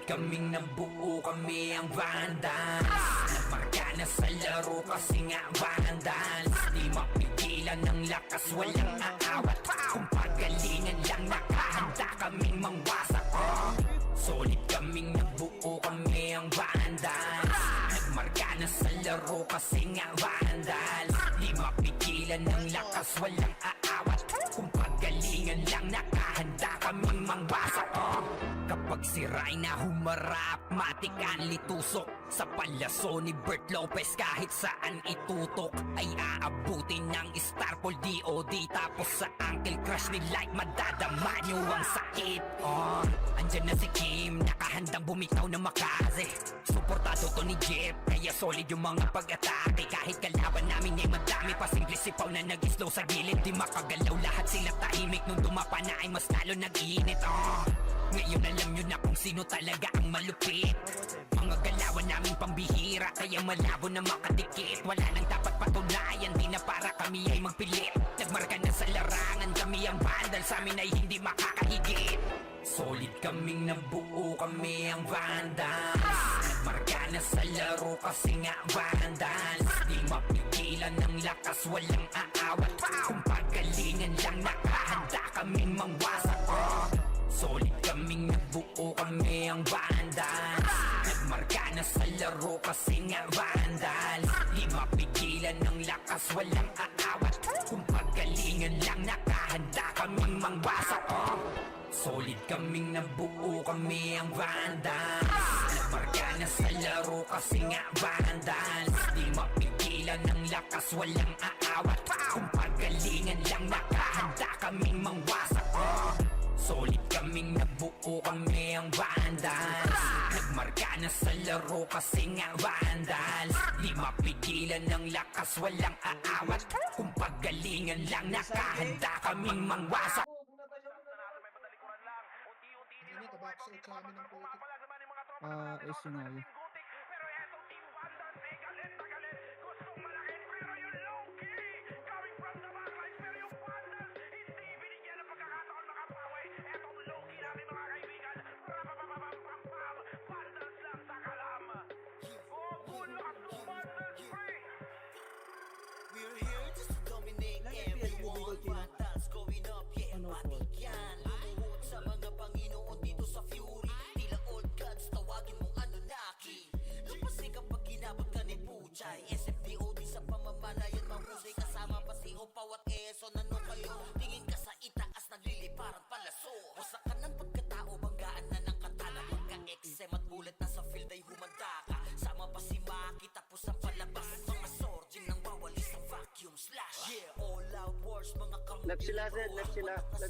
kaming nabuo, kami ang Vandals. Nagmarka na sa laro kasi nga Vandals. Di mapigilan ng lakas, walang aawat. Kung pagalingan lang, nakahanda kaming mangwasak. Solid kaming nabuo, kami ang Vandals. Nagmarka na sa laro kasi nga Vandals. Di mapigilan ng lakas, walang aawat. Kung pagalingan lang, nakahanda kaming mangwasak. Kapag sira'y na humarap, matikan litusok. Sa palyaso ni Bert Lopez, kahit saan itutok ay aabutin ng Starpol DOD. Tapos sa Uncle Crush ni Light, madadama nyo ang sakit. Andyan na si Kim, nakahandang bumitaw na makaze. Suportado to ni Jeff, kaya solid yung mga pag-atake. Kahit kalaban namin ay madami pa, simple sipaw na nag-slow sa gilid. Di makagalaw, lahat sila tahimik. Nung dumapa na ay mas lalo nag-iinit. Ngayon alam nyo na kung sino talaga ang malupit. Mga galawan naming pambihira, kaya malabo na makadikit. Wala nang dapat patunayan, di na para kami ay magpilit. Nagmarka na sa larangan, kami ang Vandals, sa amin ay hindi makakahigit. Solid kaming nabuo, kami ang Vandals. Nagmarka na sa laro kasi nga Vandals. Di mapigilan ng lakas, walang aawat. Kung pagalingan lang, nakahanda kaming mangwasak. Solid kaming nabuo, kami ang Vandals. Nagmarka na sa laro kasi nga Vandals. Di mapigilan ng lakas, walang aawat. Kung pagalingan lang, nakahanda kaming mangwasak. Solid kaming nabuo, kami ang Vandals. Nagmarka na sa laro kasi nga Vandals. Di mapigilan ng lakas, walang aawat. Kung pagalingan lang, nakahanda kaming mangwasak. Solid kaming nabuo, kami ang Vandals. Nagmarka na sa laro kasi nga Vandals. Di mapigilan ng lakas, walang aawat. Kung pagalingan lang, nakahanda kaming mangwasak. Ini kabaksa sa amin ng putik. Es yun nga yun. We're here just to dominate everyone. Vandals going up, yeah, matik yan. Lumuhod sa mga Panginoon dito sa Fury. Tila old gods, tawagin mong Anunnaki. Lupasi kapag ginabot ka ni Puchay. SFDOD sa pamamalayan, mahusay kasama pa si Opaw at Eson. Ano kayo? Tingin ka sa itaas, nagliliparang palaso. Wasak ka ng pagkatao, banggaan na ng katana. Pagka-XM at bullet na sa field ay humanda ka. Sama pa si Maki, tapos ang palabas. Mga sorging nang wawalis ang vacuum slash. Yeah, all out wars, mga kampi. Left sila, sir. Left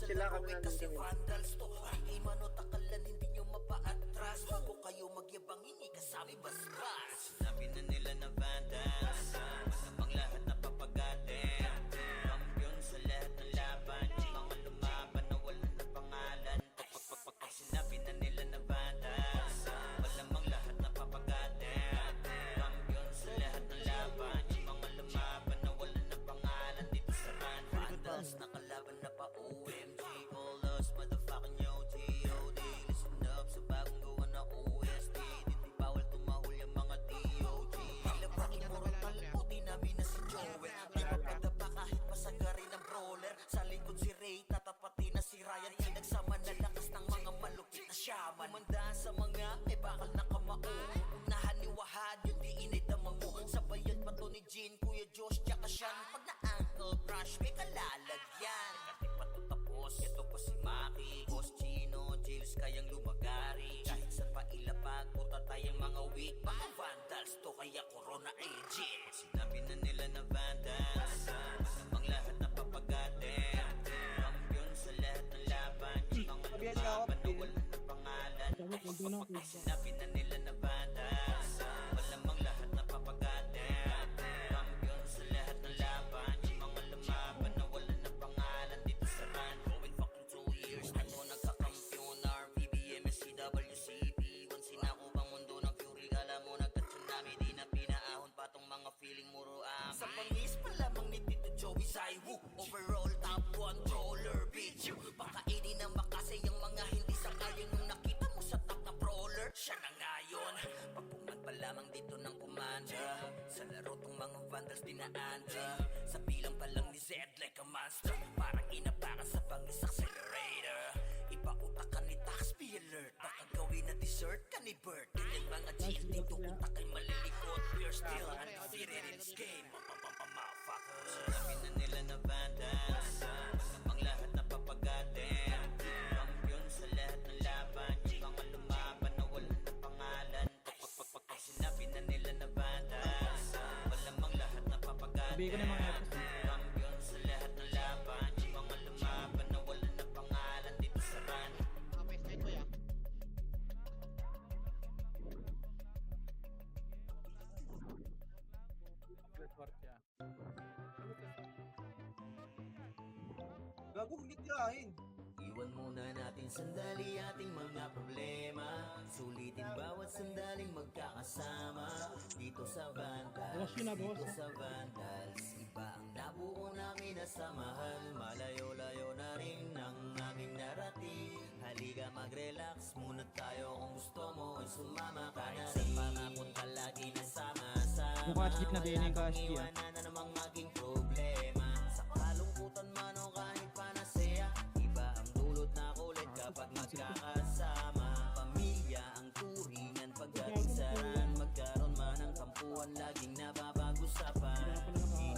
sila kami kasi nandun. Vandals to. Ay manot, akalan hindi nyo mapaatras. Huwag kayo magyabang, hindi kasami basbas. Sinabi na nila na Vandals, masamang lahat na papagatin. Kampiyon sa lahat ng laban, mga lumaban na wala na pangalan. Pag sinabi na nila na Vandals, malamang lahat na papagatin. Kampiyon sa lahat ng laban, mga lumaban na wala na pangalan. Dito sa run, Vandals nakalaban na pa OMG. All us motherfucking yo G.O.D. Listen up sa bagong gawa na OST. Hindi bawal tumahol yung mga DOG. Ilabang imurot talpo, di namin na si Joel. Di mapadaba kahit pasagarin ng brawler. Sa likod si Ray, tatapatin na si Ryan. Nagsama na lakas ng mga malupit na shaman. Umandaan sa mga may bakal na kamao. Unahan ni Wahad, yung di inidamang mo. Sabayan pa to ni Jean, Kuya Josh, tsaka Sean. Pag na Uncle Crush, may kalalagyan. Kati pa to tapos, ito po si Maki, Boss Chino, Jails kayang lumagari. Kahit saan pa ilapag, puta tayong mga weak. Mga Vandals to, kaya Corona agent. Sinabi na nila na Vandals, masamang lahat na papagatin. Kampiyon sa lahat ng laban, yung mga lumaban na wala na pangalan. Sinabi na nila na Vandals, malamang lahat na papagatin. Kampiyon sa lahat ng laban, yung mga lumaban na wala na pangalan. Dito sa run, going fucking 2 years na to nagkakampiyon. RVBM, SCWCP, wansin ako bang mundo ng Fury. Kala mo nagka-tsunami, di na pinaahon pa tong mga feeling muro sa pangis pa lamang ni Tito Joey Zaiwu. Overall top 1 brawler, bitch. Pakainin ng makasay ang mga hindi sangayon. Nung nakita mo sa top na brawler, banda. Sa laro tong mga vandals dinaanda. Sa bilang pa lang ni Zed like a monster. Parang inapakan sa pangis accelerator. Ipautak ka ni Tax, be alert. Baka gawin na dessert ka ni Bert. Ganyan mga chill dito utak ay malilikot. We're still undefeated in this game. Motherfuckers. Sinabi na nila na vandals. Masamang lahat na papagatin. Kampiyon sa lahat ng laban. Yung mga lumaban na wala na pangalan. Pag sinabi na nila na vandals. Malamang lahat na papagatin. Sabi ko na mga episode. Kampiyon sa lahat ng laban. Yung mga lumaban na wala na pangalan dito sa run. Okay, side ko ya. Gago, hindi tirahin. Iwan muna natin sandali ating mga problema. Sulitin bawat sandaling magkakasama. Dito sa Vandals, dito sa Vandals. Iba ang nabuo namin na samahan. Malayo-layo na rin ang aming narating. Halika mag-relax muna tayo. Kung gusto mo ay sumama ka na rin. Panapunta lagi na sama-sama. Yung cash na din yung cash key, ah. Iwanan na namang maging problema. Sa kalungkutan man o kahit panasaya. Iba ang dulot na kulit kapag magkakasama. Pamilya ang turingan pagdating sa ran. Magkaroon man ng kampuhan laging napapag-usapan.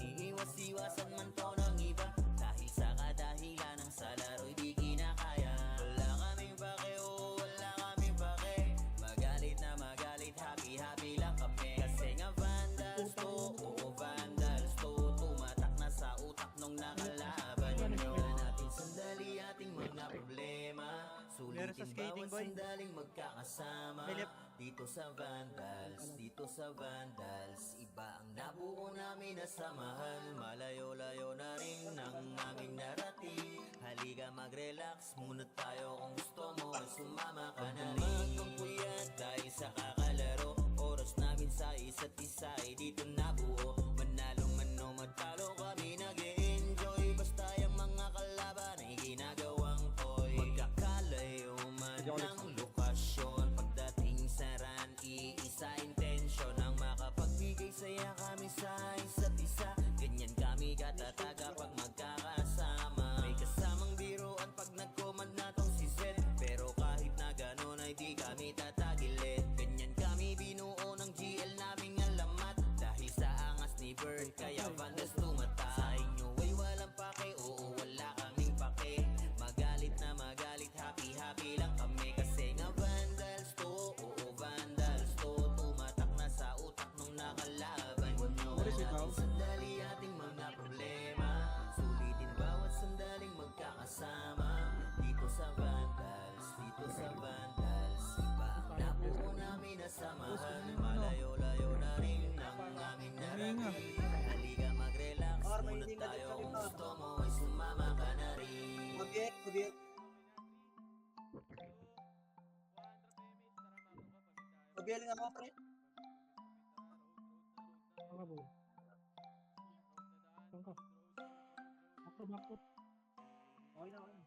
Iniiwas-iwasan man to ng iba. Dahil sa kadahilan ng sa laro'y di kinakaya. Wala kaming pake o wala kaming pake. Magalit na magalit, happy-happy lang kami. Kasi nga vandals to, oo vandals to. Tumatak na sa utak nung nakalaban nyo. Natin sandali ating mga problema. Sulitin bawat sandaling magkakasama. Dito sa Vandals, dito sa Vandals. Iba ang nabuo namin na samahan. Malayo-layo na rin ang aming narating. Halika mag-relax muna tayo. Kung gusto mo sumama ka na rin. Puyat dahil sa kakalaro. Oras namin sa isa't isa ay dito nabuo. Manalo man o matalo kami nag-e-enjoy. Basta yung mga kalaban ay ginagawang toy. Magkakalayo man ng lokasyon. Pagdating sa ran, iisa intensyon ang makapagbigay saya kami sa isa't isa. Ganyan kami katatag kapag magkakasama. May kasamang biruan pag nag-command na tong si Zed. Pero kahit na gano'n ay di kami tatagilit. Ganyan kami binuo ng GL naming alamat. Dahil sa angas ni Bird, kaya Vandals tumata. Sa inyo ay walang pake, oo wala kaming pake. Magalit na magalit, happy-happy lang kami. Kasi nga Vandals to, oo Vandals to. Tumatak na sa utak nung nakalaban nyo. Natin sandali ating mga problema. Sulitin bawat sandaling magkakasama. Dito sa Vandals, dito sa Vandals. Iba ang nabuo namin na samahan. Malayo-layo na rin ang aming narating. Halika mag-relax muna tayo. Kung gusto mo ay sumama ka na rin. Mabiyak. Mabiyaling ako, pre. Saan ka, boy? Saan ka? Bakit? Okay na, okay na.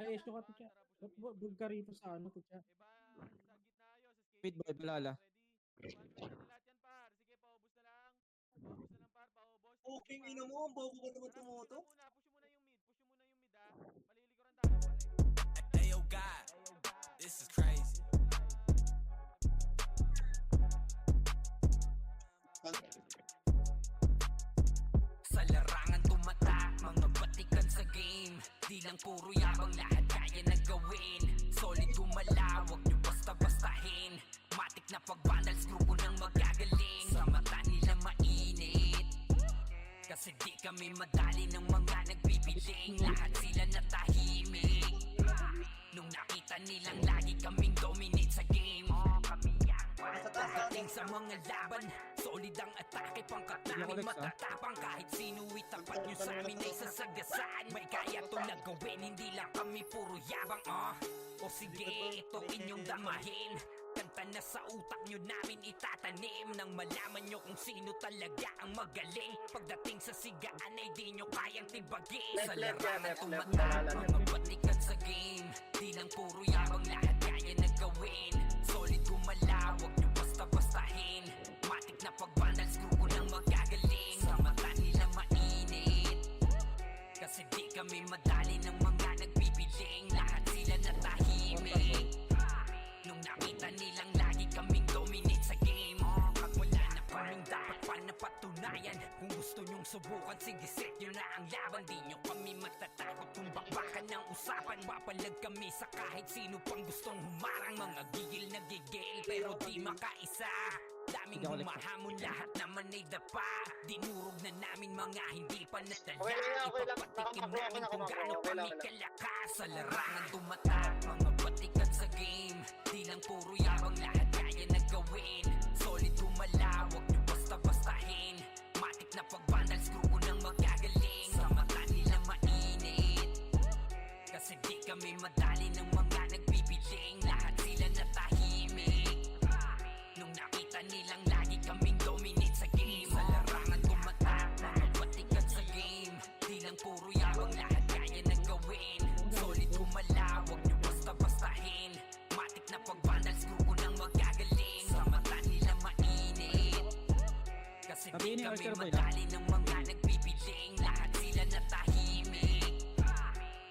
Ay, esto ka, tutya. Bug ka rito sa ano, tutya. Wait, boy, palala. Puking ina mo, ang bobo ka naman tumuto. Ayo God, this is crazy. Sa larangan tumatak, mga batikan sa game. Di lang puro yabang, lahat kaya na gawin. Solid gumalaw, wag nyo basta-bastahin. Matik na pag-vandals, grupo ng magagaling. Sa mata nila mainit, kasi di kami madali ng mga nagbibiling. Lahat sila natahimik nung nakita nilang lagi kaming dominate sa game. Pagdating sa mga laban, solid ang atake. Pangkat namin matatapang. Kahit sino itapat nyo sa amin ay sasagasaan. May kaya to na gawin, hindi lang kami puro yabang. O sige, ito inyong damahin. Kanta na sa utak nyo namin itatanim. Nang malaman nyo kung sino talaga ang magaling. Pagdating sa sigaan ay di nyo kayang tibagin. Sa larangan tumatak, mga batikan sa game. Di lang puro yabang, lahat kaya na gawin. Solid gumalaw, wag nyo basta-bastahin. Matik na pag-vandals, grupo nang magagaling. Sa mata nila mainit, kasi di kami madali ng mga nagpipiling. Lahat sila natahimik nung nakita nilang lagi kaming dominate sa game. Pag wala na kaming dapat pa napatunayan. Kung gusto nyong subukan, sige set nyo na ang laban. Di nyo kami matatakot kung bakbakan ng usapan. Papalag kami sa kahit sino pang gustong humarang. Mga gigil na gigil pero di makaisa. Daming humahamon, lahat naman ay dapa. Dinurog na namin mga hindi pa natala. Ipapatikim namin kung gaano kami kalakas. Sa larangan tumatak, mga batikan sa game. Di lang puro yabang, lahat kaya na gawin. Solid gumalaw, wag nyo basta-bastahin. Matik na pag-vandals, grupo nang magagaling. Sa mata nila mainit, kasi di kami madali ng mga nagpipiling. Lahat sila natahimik nung nakita nilang lagi kaming dominate sa game. Sa larangan tumatak, mga batikan sa game. Di lang puro yabang, lahat kaya na gawin. Solid gumalaw, wag nyo basta-bastahin. Matik na pag-vandals, grupo nang magagaling. Sa mata nila mainit, kasi di Sabihin ni kami Oscar Boy, madali ng mga nagpipiling. Lahat sila natahimik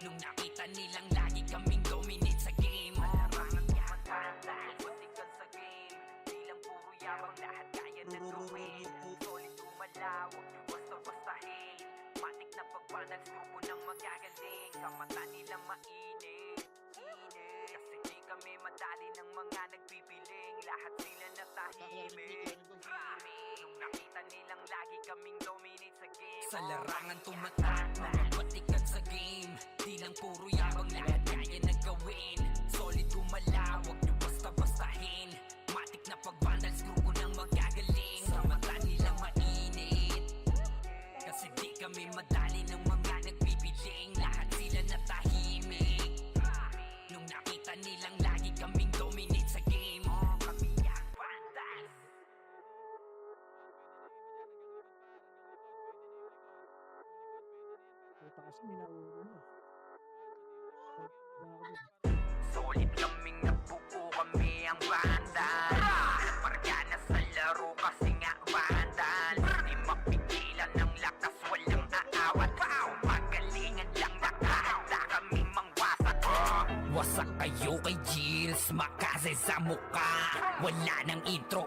nung nakita nilang lagi kaming dominate sa game. Larangan tumatak, batikan sa game. Di lang puro yabang, lahat kaya na gawin. Solid gumalaw, wag nyo basta-bastahin. Matik na pag-vandals, grupo nang magagaling. Sa mata nila mainit, kasi di kami madali ng mga nagpipiling. Lahat sila natahimik nung nakita nilang lagi kaming dominate sa game. Sa larangan tumatak, mga batikan sa game. Di lang puro yabang, lahat kaya na gawin. Solid gumalaw, wag nyo basta-bastahin. Matik na pag-vandals, grupo nang magagaling. Sa mata nila mainit, kasi di kami madali ng mga nagpipiling. Lahat sila natahimik nung nakita nilang lagi kaming dominate sa game. Kami ang vandals. Puta kasi minauuno. Solid kaming nabuo, kami ang vandals. Parga na sa laro kasi nga vandals. Di mapigilan ng lakas, walang aawat. Pagalingan lang, nakahanda kaming mangwasak. Wasak kayo kay Gilles, makase sa muka. Wala nang intro,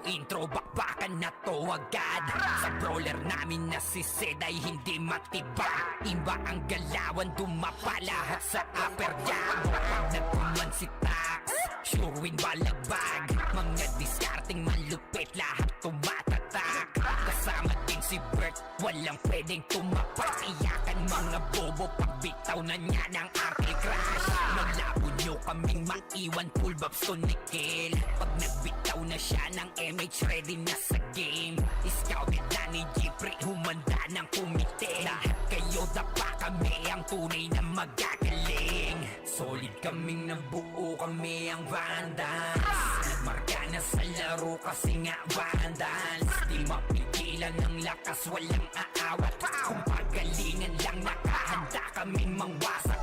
bakbakan na to agad. Sa brawler namin na si Zed ay hindi matibag. Iba ang galawan, dumapa lahat sa upper jab. Pag nagkuman si Tax, sure win balagbag. Mga discarding malupit, lahat tumatatak. Kasama din si Bert, walang pwedeng tumapas. Iyakan mga bobo, pagbitaw na niya ng anti-crash. Naglabo nyo kaming maiwan, full babs to Nickel. Pag nagbitaw na siya ng MH, ready na sa game. Scouted na ni Jeffrey, humanda ng kumite. Lahat kayo dapa, kami ang tunay na magagaling. Solid kaming nabuo, kami ang vandals. Nagmarka na sa laro kasi nga vandals. Di mapigilan ng lakas, walang aawat. Kung pagalingan lang, nakahanda kaming mangwasak.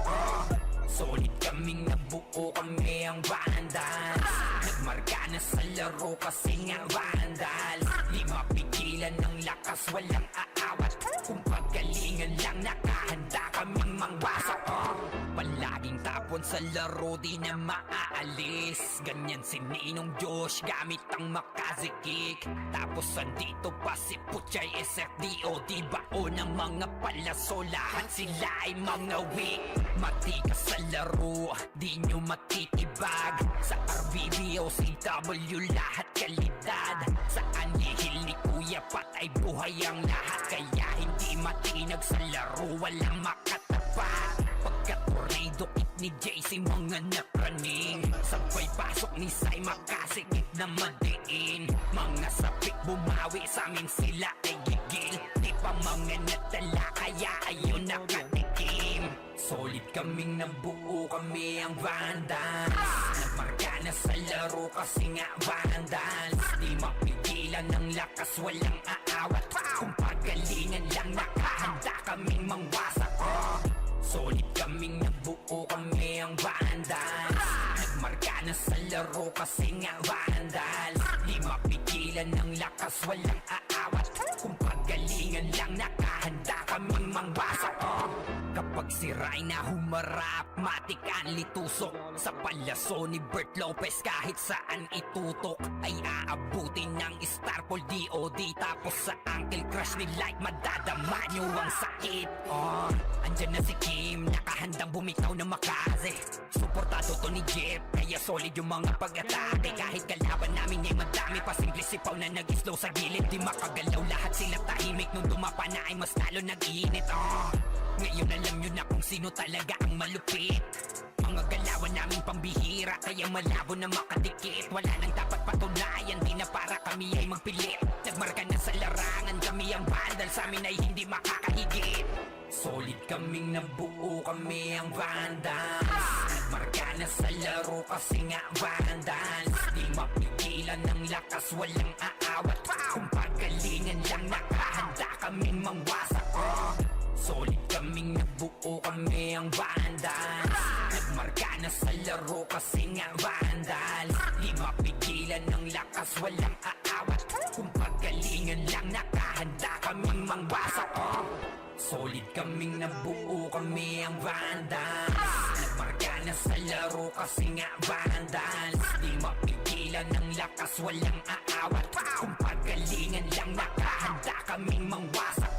Solid kaming nabuo, kami ang vandals. Nagmarka na sa laro kasi nga vandals. Di mapigilan ng lakas, walang aawat. Kung pagalingan lang, nakahanda kaming mangwasak. Palaging tapon sa laro, di na maaalis. Ganyan si Ninong Josh, gamit ang makazikik. Tapos andito pa si Puchay SFDO. Di bao ng mga palaso, lahat sila ay mga weak. Matikas sa laro, di nyo matitibag. Sa RBB o CW, lahat kalidad. Sa anihil ni Kuya Pat ay buhay ang lahat. Kaya hindi matinag sa laro, walang makatapat. Pagka-tornado kit ni JC, mga napraning. Sabay pasok ni Sai, makasikip na madiin. Mga sapik bumawi, sa amin sila ay gigil. Di pa mga natala, kaya ayun nakatikim. Solid kaming nabuo, kami ang vandals. Nagmarka na sa laro kasi nga vandals. Di mapigilan ng lakas, walang aawat. Kung pagalingan lang, nakahanda kaming mangwasak. Solid kaming nabuo, kami ang vandals. na sa laro kasi nga vandal. Di mapigilan ng lakas, walang aawat. Kung pagalingan lang, nakahanda kaming mangwasak. Kapag sira'y na humarap, matik ang litusok. Sa palaso ni Bert Lopez, kahit saan itutok ay aabutin ng Starpol DOD. Tapos sa ankle crush ni Light, madadama nyo ang sakit. Andyan na si Kim, nakahandang bumitaw na makaze. Suportado to ni Jeff, kaya solid yung mga pag-atake. Kahit kalaban namin ay madami pa, simple sipaw na nag-slow sa gilid. Di makagalaw, lahat sila tahimik. Nung dumapa na ay mas lalo nag-iinit. Ngayon alam nyo na kung sino talaga ang malupit. Mga galawan namin pambihira, kaya malabo na makadikit. Wala nang dapat patunayan, di na para kami ay magpilit. Nagmarka na sa larangan, kami ang vandal, sa amin ay hindi makakahigit. Solid kaming nabuo, kami ang vandals. Nagmarka na sa laro kasi nga vandals. Di mapigilan ng lakas, walang aawat. Kung pagalingan lang, nakahanda kaming mangwasak. Solid kaming nabuo, kami ang vandals. Nagmarka na sa laro kasi nga vandals. Di mapigilan ng lakas, walang aawat. Kung pagalingan lang, nakahanda kaming mangwasak. Solid kaming nabuo, kami ang vandals. Nagmarka na sa laro kasi nga vandals. Di mapigilan ng lakas, walang aawat. Kung pagalingan lang, nakahanda kaming mangwasak.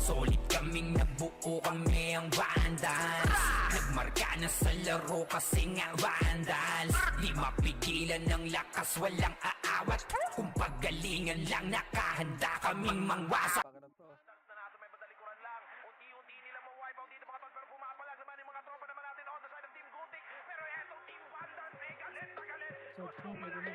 Solid kaming nabuo, kami ang vandals. Nagmarka na sa laro kasi nga vandals. Di mapigilan ng lakas, walang aawat. Kung pagalingan lang, nakahanda kaming mangwasak. Search mo, pwede na.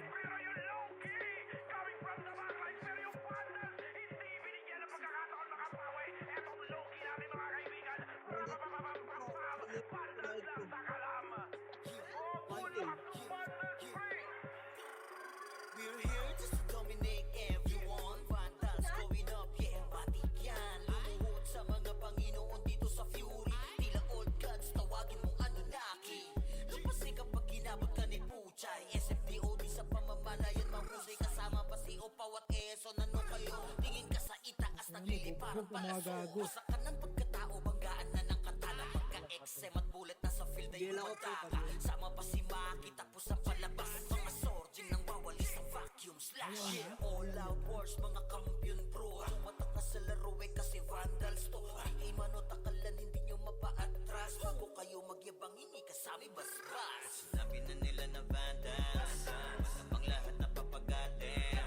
We're here just to dominate everyone. Vandals going up, yeah, matik yan. Lumuhod sa mga Panginoon dito sa Fury. Tila old gods, tawagin mong Anunnaki. Lupasi kapag ginabot ka ni Puchay. SFDOD sa pamamalayan, mahusay kasama pa si Opaw at Eson. Ano kayo? Tingin ka sa itaas, nagliliparang palaso. Sa kanang pagkatao, banggaan na ng katana. Pagka-XM at bullet na sa field ay gumagaka. Sama pa si Maki, tapos ang palabas. Mga sorgin ng bawali sa vacuum slash. Yeah, all out wars, mga kampiyon bro. Tumatak na sa laro eh kasi vandals to. Di mano takalan, hindi nyo mapa-atras. Bago kayo magyabang, hindi kasami basbas. Sinabi na nila na vandals, masamang lahat na papagatin.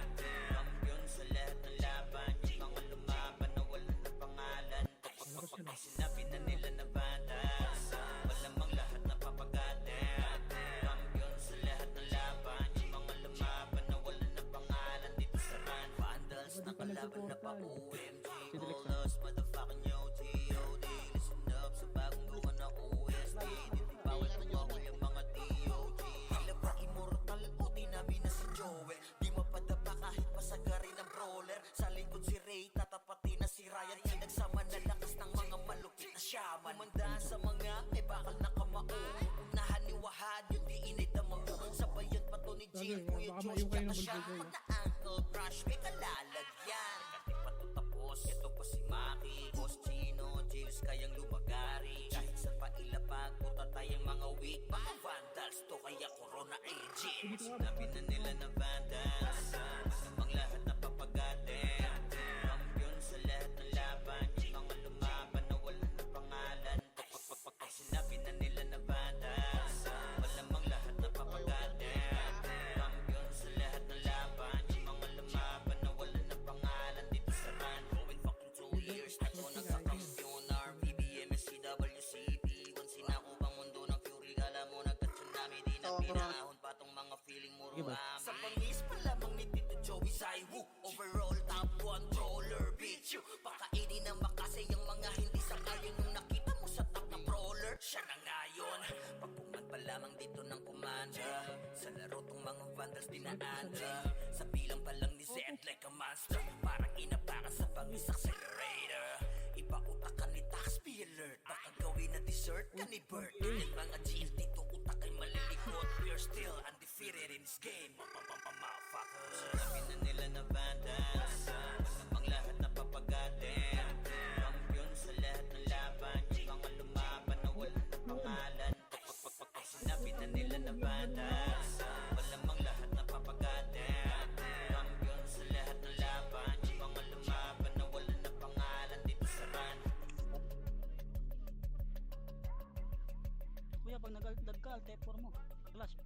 Kampiyon sa lahat ng laban, yung mga lumaban na wala na pangalan. Pag sinabi na nila na vandals, malamang lahat na papagatin. Kampiyon sa lahat ng laban, yung mga lumaban na wala na pangalan. Dito sa run, vandals na kalaban na pa OMG. All us, motherfucking yo, G.O.D. Listen up sa bagong gawa na OST. Dito bawal tumawal yung mga D.O.G. Tila ba immortal o di namin na si Joel? Di mapadapa kahit pasagarin ng brawler. Sa likod si Ray, tatapatin na si Ryan. Nagsama na lakas ng mga malupit na shaman. Umanda sa mga may bakal na kamao. Unahan ni Wahad, yun di inidama mo. Sabayan pa to ni Jill, Kuya baka Josh, maiwan kayo tsaka ng siya. bulldog Pag na-ankle crush, may kalalagyan. Kati pa to tapos, ito pa si Maki. Boss Chino, Jills kayang lumagari. Kahit sa pailapag, puta tayong mga weak. Mga vandals to, kaya corona agent. Sinabi na nila na vandals, masamang lahat na papagatin. Kampiyon sa lahat ng laban, yung mga lumaban na wala na pangalan. Pag sinabi na nila na vandals, malamang lahat na papagatin. Kampiyon sa lahat ng laban, yung mga lumaban na wala na pangalan. Dito sa run, going fucking 2 years. Ako nagkakampiyon, RPBM, SCWCP. Kung sinako bang mundo ng Fury, kala mo nagka-tsunami. Di na pinahon pa tong mga feeling mo rami. Sa pangis pa lamang ni Tito Joey Zaiwu. Overall top 1 brawler, bitch you. Pakainin ng makasay yung mga hindi sangayon. Nung nakita mo sa top na brawler, siya na ngayon. Pagpuman pa lamang dito ng kumanda. Sa laro tong mga vandals dinaanda. Sa bilang pa lang ni Zed like a monster. Parang inapakan sa pangis accelerator. Iba utakan ni Tax, be alert. Baka gawin na dessert ka ni Bert. Yung mga GL dito utak ay malilikot. We're still undefeated in this game. Motherfuckers. Sinabi na nila na vandals, malamang lahat na papagaling. Kampiyon sa lahat ng laban, yung mga lumaban na wala na pangalan. Sinabi na nila na vandals, malamang lahat na papagaling. Kampiyon sa lahat ng laban, yung mga lumaban na wala na pangalan dito sa run. Kuya, pag nagdag ka, T4 mo. Clash.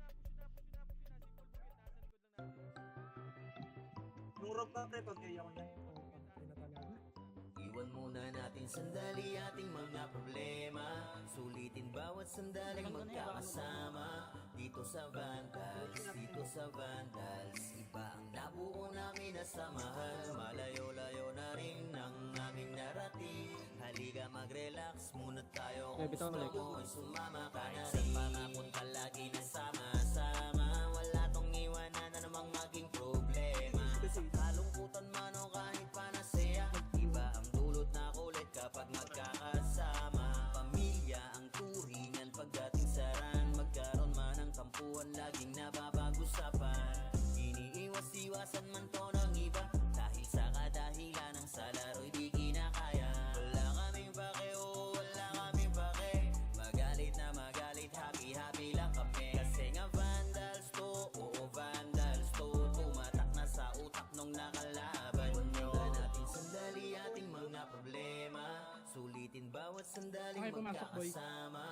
Nurog ka, pre, pag kaya ko yan. Iwan muna natin sandali ating mga problema. Sulitin bawat sandaling magkakasama. Dito sa Vandals, dito sa Vandals, iba ang nabuo namin na samahan. Malayo-layo na rin ang aming narating. Halika mag-relax muna tayo. Kung gusto mo ay sumama ka na rin. Pangapunta lagi na sama-sama. Wala tong iwanan na namang maging problema. Kalungkutan man o kahit panasaya, iba ang dulot na kulit kapag magkakasama. Pamilya ang turingan pagdating sa ran. Magkaroon man ng tampuhan, laging napapag-usapan. Iniiwas-iwasan man to ng iba, dahil sa kadahilan ng sa laro'y di kinakaya. Wala kaming pake, oo, wala kaming pake. Magalit na magalit, happy-happy lang kami. Kasi nga Vandals to, oo Vandals to. Tumatak na sa utak nung nakalaban nyo. Natin sandali ating mga problema. Sulitin bawat sandaling Okay, pumasok, boy. magkakasama.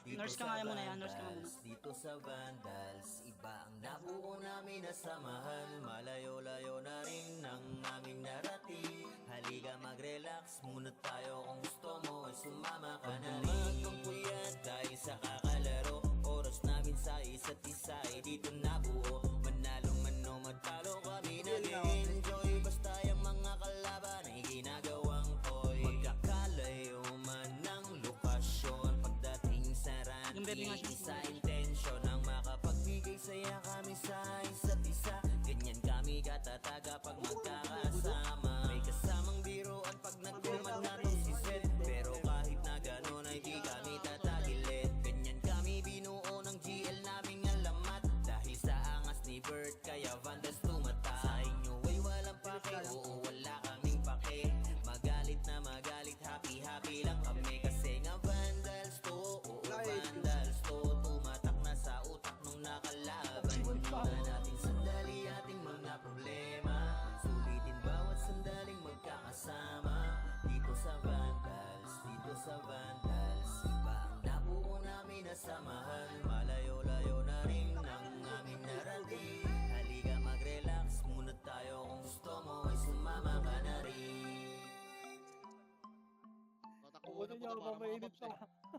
Dito Nurse ka sa nga muna yan, nurse ka nga Vandals, muna. dito sa Vandals, iba ang nabuo namin na samahan. Malayo-layo na rin ang aming narating. Halika mag-relax muna tayo, kung gusto mo ay sumama ka na rin. Magpuyat dahil sa kakalaro, oras namin sa isa't isa ay dito nabuo. Manalo man o matalo kami nag-enjoy. Basta yung mga kalaban ay ginagawang toy. Magkakalayo man ng lokasyon, pagdating sa Yung baby nga ranking siya. sa intensyon ang makapagbigay saya kami sa isa't isa. Ganyan kami katataga pag magkakasama. May kasamang biruan pag nagkuman na to si Zed, pero kahit na gano'n ay di kami tatagilit. Ganyan kami binuo ng GL naming alamat, dahil sa angas ni Bert kaya Vandals tumata. Sa inyo ay walang pake, oo wala kaming pake. Magalit na magalit, happy-happy lang kami. Kasi nga Vandals to, oo Vandals to. Tumatak na sa utak nung nakalaban. Muna natin sandali ating mga problema. Sulitin bawat sandaling magkakasama. Dito sa Vandals, dito sa Vandals, iba ang nabuo namin na samahan. Malayo-layo na rin ang aming narating. Halika mag-relax muna tayo, kung gusto mo ay sumama ka na rin. Tatakbuhan Ano na niya, po para mamainit makapag pa.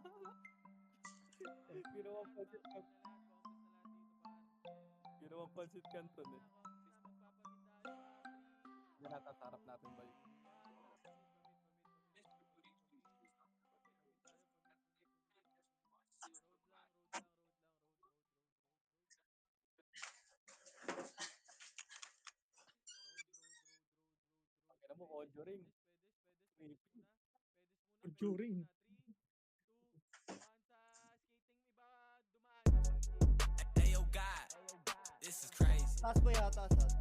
Ginawang pansit ka. Ginawang pansit kanton eh. Yan natasarap natin ba yun? Pakita mo, conjuring. Creepy. Conjuring. Ayo God, this is crazy. Taas ba yata, taas?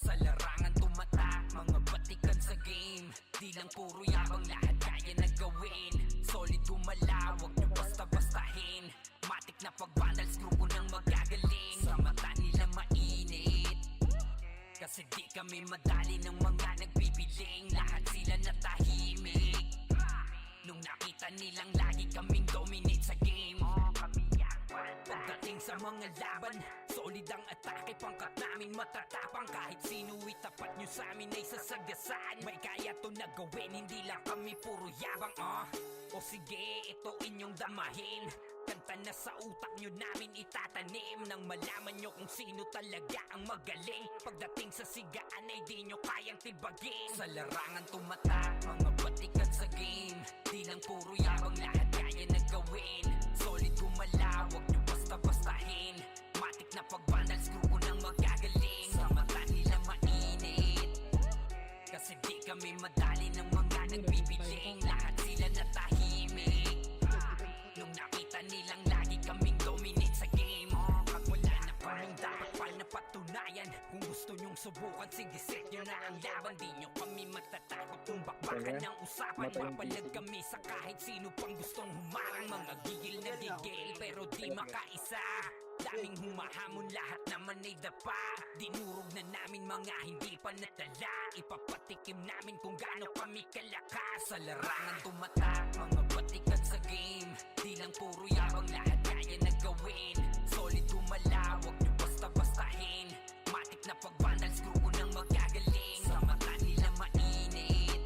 Sa larangan tumatak, mga batikan sa game. Di lang puro yabang, lahat kaya na gawin. Solid gumalaw, wag nyo basta-bastahin. Matik na pag-vandals, grupo nang magagaling. Sa mata nila mainit, kasi di kami madali ng mga nagbibiling. Lahat sila natahimik nung nakita nilang lagi kaming dominate sa game. Pagdating sa mga laban, solid ang atake. Pangkat namin matatapang, kahit sino itapat nyo sa amin ay sasagasaan. May kaya to na gawin, hindi lang kami puro yabang. O sige, ito inyong damahin. Kanta na sa utak nyo namin itatanim, nang malaman nyo kung sino talaga ang magaling. Pagdating sa sigaan ay di nyo kayang tibagin. Sa larangan tumatak, mga batikan sa game. Di lang puro yabang, lahat kaya na gawin. Solid gumalaw, wag nyo basta-bastahin. Matik na pag-vandals, grupo nang magagaling. Sa mata nila mainit, kasi di kami madali ng mga nagbibiling. Lahat sila natahimik nyong subukan, sige set nyo na ang laban. Di nyo kami matatakot kung bakbakan ng usapan. Papalag kami sa kahit sino pang gustong humarang. Mga gigil na gigil pero di makaisa. Daming humahamon, lahat naman ay dapa. Dinurog na namin mga hindi pa nadala. Ipapatikim namin kung gaano kami kalakas. Sa larangan tumatak, mga batikan sa game. Di lang puro yabang, lahat kaya na gawin. Solid gumala, wag nyo basta-bastahin. Matik na pag-vandals, grupo nang magagaling. Sa mata nila mainit,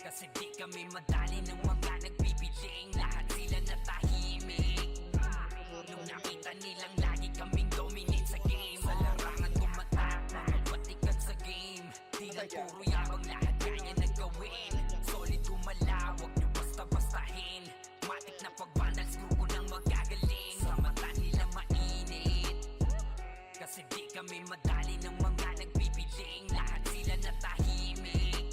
kasi di kami madali ng mga nagbibiling. Lahat sila natahimik nung nakita nilang lagi kaming dominate sa game. Sa larangan tumatak, mga batikan sa game. Di lang puro yabang, lahat kaya na gawin. Solid gumala, wag nyo basta-bastahin. Matik na pag-vandals, grupo nang magagaling. Sa mata nila mainit, kasi di kami madali ng mga nagbibiling. Lahat sila natahimik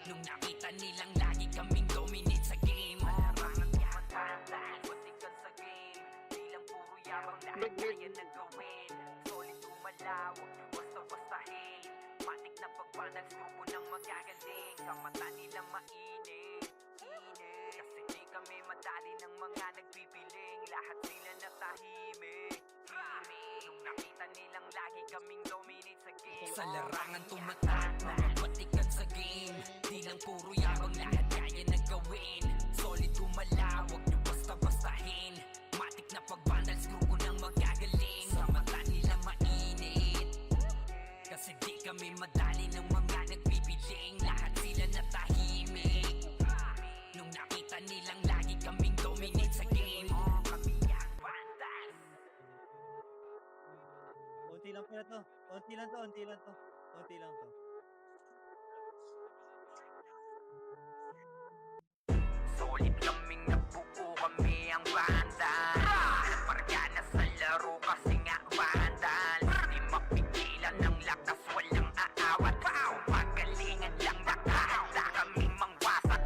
nung nakita nilang lagi kaming dominate sa game. Larangan tumatak, batikan sa game. Di lang puro yabang, lahat kaya na gawin. Solid gumala, wag nyo basta-bastahin. Matik na pag-vandals, grupo nang magagaling. Sa mata nila mainit, kasi di kami madali ng mga nagpipiling. Lahat sila natahimik, nung nakita nilang lagi kaming dominate sa game. Sa larangan tumatak, mga batikan sa game. Di lang puro yabang, lahat kaya na gawin. Solid gumala, wag nyo basta-bastahin. Matik na pag-vandals, grupo nang magagaling. Sa mata nila mainit, kasi di kami madali ng mga nagpipiling. Lahat sila natahimik nung nakita nilang lagi kaming dominate sa game. Kami ang vandals. Unti lang pala to. Unti lang to. Unti lang to. Unti lang to. Solid kaming nabuo, kami ang vandals. Marga na sa laro kasi nga vandals. Di mapigilan ng lakas, walang aawat. Pagalingan lang, nakahanda kaming mangwasak.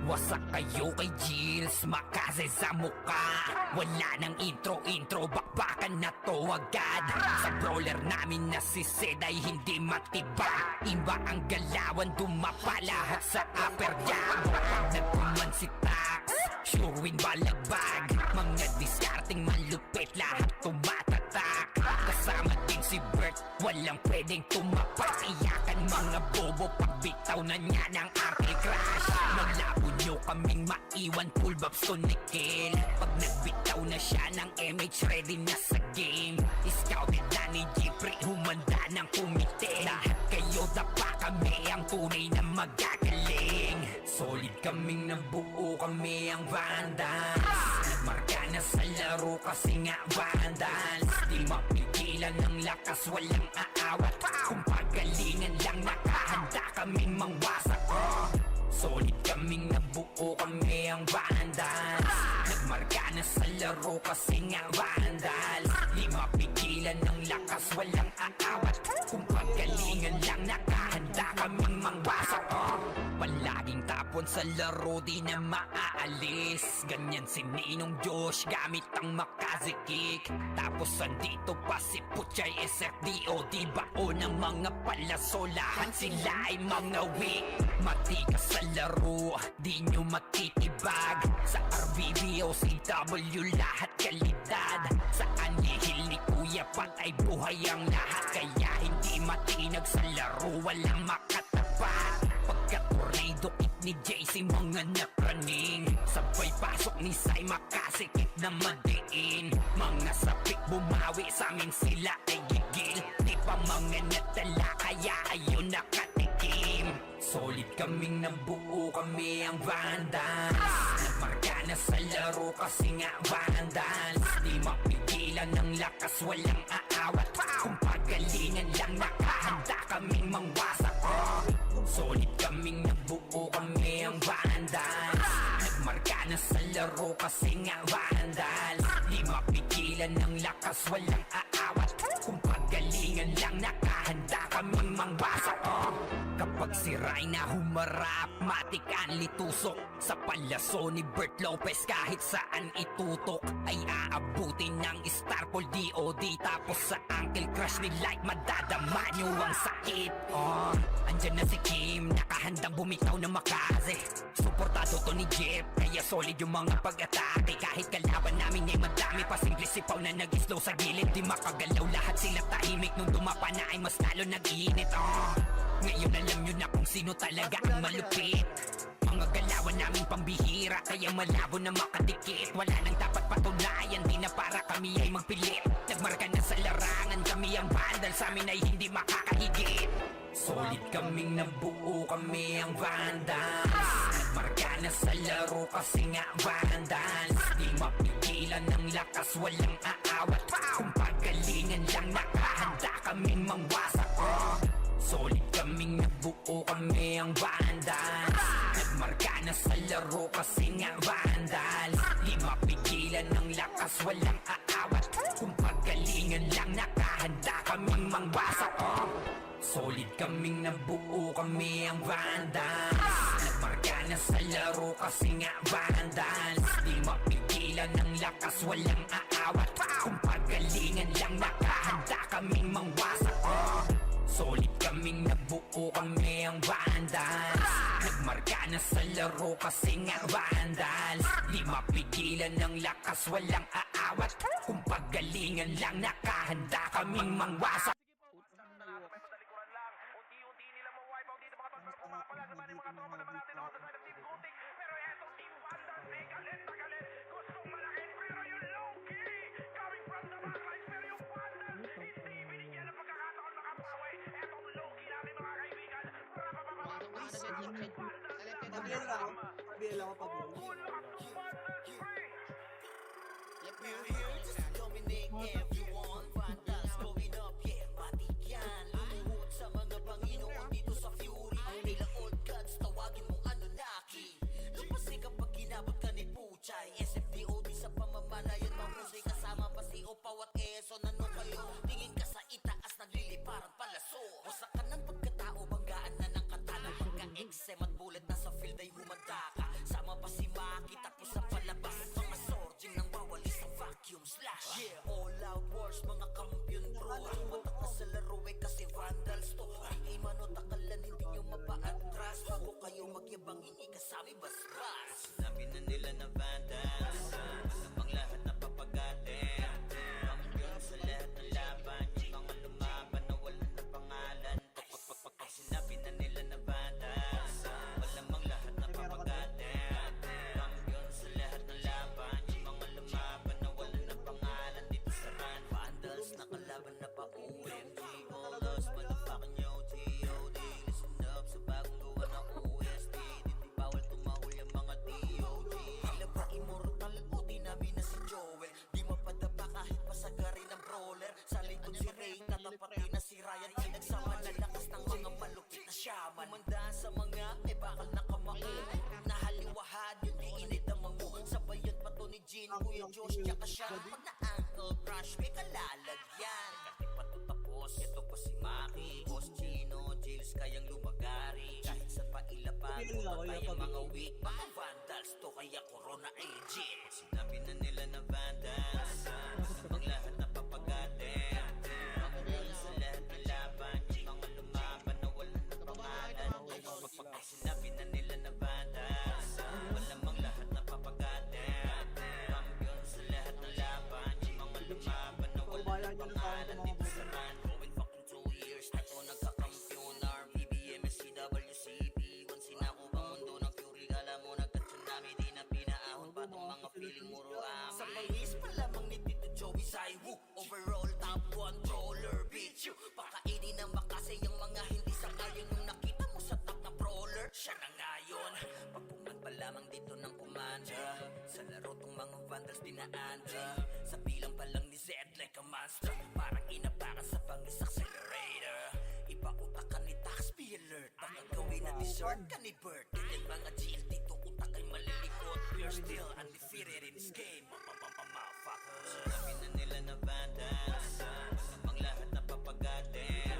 Wasak kayo kay Gilles, makase sa muka. Wala nang intro, bakbakan na to agad. Sa brawler namin na si Zed ay hindi matibag. Iba ang galawan, dumapa lahat sa upper jab. Pag nagkuman si Tax, sure win balagbag. Mga diskarting malupit, lahat tumatatak. Kasama din si Bert, walang pwedeng tumapak. Iyakan mga bobo, pagbitaw na niya ng arcade crash. Malabo nyo kaming maiwan, full babs to Nickel. Pag nagbitaw na siya ng MH, ready na sa game. Scouted na ni Jeffrey, humanda ng kumite. Lahat kayo dapa, kami ang tunay na magagaling. Solid kaming nabuo, kami ang vandals. Nagmarka na sa laro kasi nga vandals. Di mapigilan ng lakas, walang aawat. Kung pagalingan lang, nakahanda kaming mangwasak. Solid kaming nabuo, kami ang vandals. Nagmarka na sa laro kasi nga vandals. Di mapigilan ng lakas, walang aawat. Kung pagalingan lang, nakahanda kaming mangwasak. Palaging tapon sa laro, di na maaalis. Ganyan si Ninong Josh, gamit ang makazikik. Tapos andito pa si Puchay SFDO. Di bao ng mga palaso, lahat sila ay mga weak. Matikas sa laro, di nyo matitibag. Sa RBB o CW, lahat kalidad. Sa anihil ni Kuya Pat ay buhay ang lahat. Kaya hindi matinag sa laro, walang makatapat. Pagka-tornado kick ni JC, mga napraning. Sabay pasok ni Sai, makasikip na madiin. Mga sapik bumawi, sa amin sila ay gigil. Di pa mga natala, kaya ayun nakatikim. Solid kaming nabuo, kami ang vandals. Nagmarka na sa laro kasi nga vandals. Di mapigilan ng lakas, walang aawat. Kung pagalingan lang, nakahanda kaming mangwasak. Solid kaming nabuo, kami ang vandals. Nagmarka na sa laro kasi nga vandals. Di mapigilan ng lakas, walang aawat. Kung pagalingan lang, nakahanda kaming mangwasak. Pagsiray na humarap, matikan litusok sa palyaso ni Bert Lopez. Kahit saan itutok ay aabutin ng Starpol DOD. Tapos sa Uncle Crush ni Light, madadama nyo ang sakit. Andyan na si Kim, nakahandang bumitaw na makaze. Suportado to ni Jeff, kaya solid yung mga pag-atake. Kahit kalaban namin ay madami pa singli sipaw na nag-slow sa gilid. Di makagalaw, lahat sila tahimik. Nung dumapa na ay mas lalo nag-iinit. Ngayon alam nyo na kung sino talaga ang malupit. Mga galawan namin pambihira, kaya malabo na makadikit. Wala nang dapat patunayan, di na para kami ay magpilit. Nagmarka na sa larangan, kami ang bandal, sa amin ay hindi makakahigit. Solid kaming nabuo, kami ang vandals. Nagmarka na sa laro kasi nga vandals. Di mapigilan ng lakas, walang aawat. Kung pagalingan lang, nakahanda kaming mangwasak. Solid kaming nabuo, kami ang vandals. Nagmarka na sa laro kasi nga vandals. Di mapigilan ng lakas, walang aawat. Kung pagalingan lang, nakahanda kaming mangwasak. Solid kaming nabuo, kami ang vandals. Nagmarka na sa laro kasi nga vandals. Di mapigilan ng lakas, walang aawat. Kung pagalingan lang, nakahanda kaming mangwasak. Solid kaming nabuo, kami ang vandals. Nagmarka na sa laro kasi nga vandals. Di mapigilan ng lakas, walang aawat. Kung pagalingan lang, nakahanda kaming mangwasak. Pabiel ako. Pabiel ako, pabiel. We're here just to dominate everyone. Vandals going up, yeah, matik yan. Lumuhod sa mga Panginoon dito sa Fury. Ang nila old gods, tawagin mong Anunnaki. Lapasi kapag ginabot ka ni Puchay. SFDOD sa pamamalayan, mahusay kasama pa si Opaw at Eson. Ano kayo? Tingin ka sa itaas, nagliliparan palaso. Wasak ka ng pagkatao, banggaan na ng katana. Pagka-exem at bullet na sa field ay humanda ka. Sama pa si Maki, tapos sa palabas. Mga sorging nang bawali sa vacuum slash. Yeah, all out wars, mga kampiyon bro. Tumatak na sa laro eh kasi vandals to. Di mano takalan, hindi nyo mapa-atras. Bago kayo magyabang, hindi kasami basbas. Sinabi na nila na vandals, namang lahat na papagatin. Kampiyon sa lahat ng laban, yung mga lumaban na wala na pangalan. Pag sinabi na nila na vandals, malamang lahat na papagatin. Kampiyon sa lahat ng laban, yung mga lumaban na wala na pangalan. Dito sa run, vandals nakalaban na pa OMG. All us, motherfucking yo, G.O.D. Listen up sa bagong gawa na OST. Dito bawal tumahol yung mga DOD. Tila ba immortal o di namin na si Joel? Di mapadapa kahit pasagarin ng brawler. Sa likod si Ray, tatapatin na si Ryan. Pinagsama na lakas ng mga malupit na shaman. Umandaan sa mga may bakal na kamao. Nahaliwahad yun, di inidama mo. Sabayan pa to ni Jin, Kuya Josh, tsaka siya. Pag na-ankle crush, may kalalagyan. Kahit pa to tapos, ito pa si Maki. Boss Chino, Jails, kayang lumagari. Kahit saan pa ilapag, patay ang mga weak. Mga vandals to, kaya corona agent. Sinabi na nila na vandals, ang lahat na papagatin. Kampiyon sa lahat ng laban, yung mga lumaban na wala na pangalan. Pag sinabi na nila na vandals, malamang lahat na papagatin. Kampiyon sa lahat ng laban, yung mga lumaban na wala na pangalan. Dito sa run, going fucking 2 years na to nagkakampyon. RBBM, SCWCP, once sinako bang mundo ng Fury. Alam mo nagka-tsunami, di na pinaahon pa tong mga feeling muro amin. Sa pangis pa lamang ni Tito Joey Saiwu, overall top controller, bitch you. Pakainin ng makasay ang mga hindi sangayon. Nung nakita mo sa top na brawler, siya na ngayon. Pagpungan pa lamang dito ng kumanda, sa laro tong mga vandals dinaanda. Sa bilang pa lang ni Zed like a monster, parang inapakan sa pangis accelerator. Ipautak ka ni Tax, be alert. Baka gawin na dessert ka ni Bert. Ganyan mga GL dito, utak ay malilikot. We're still undefeated in this game. Motherfuckers. Sinabi na nila na vandals, namang lahat na papagatin.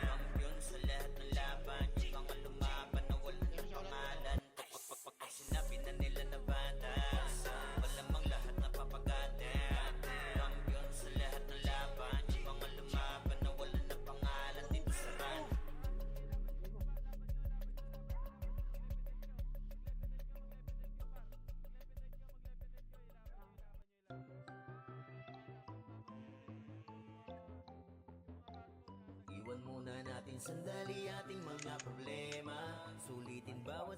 Kampiyon sa lahat ng laban, yung mga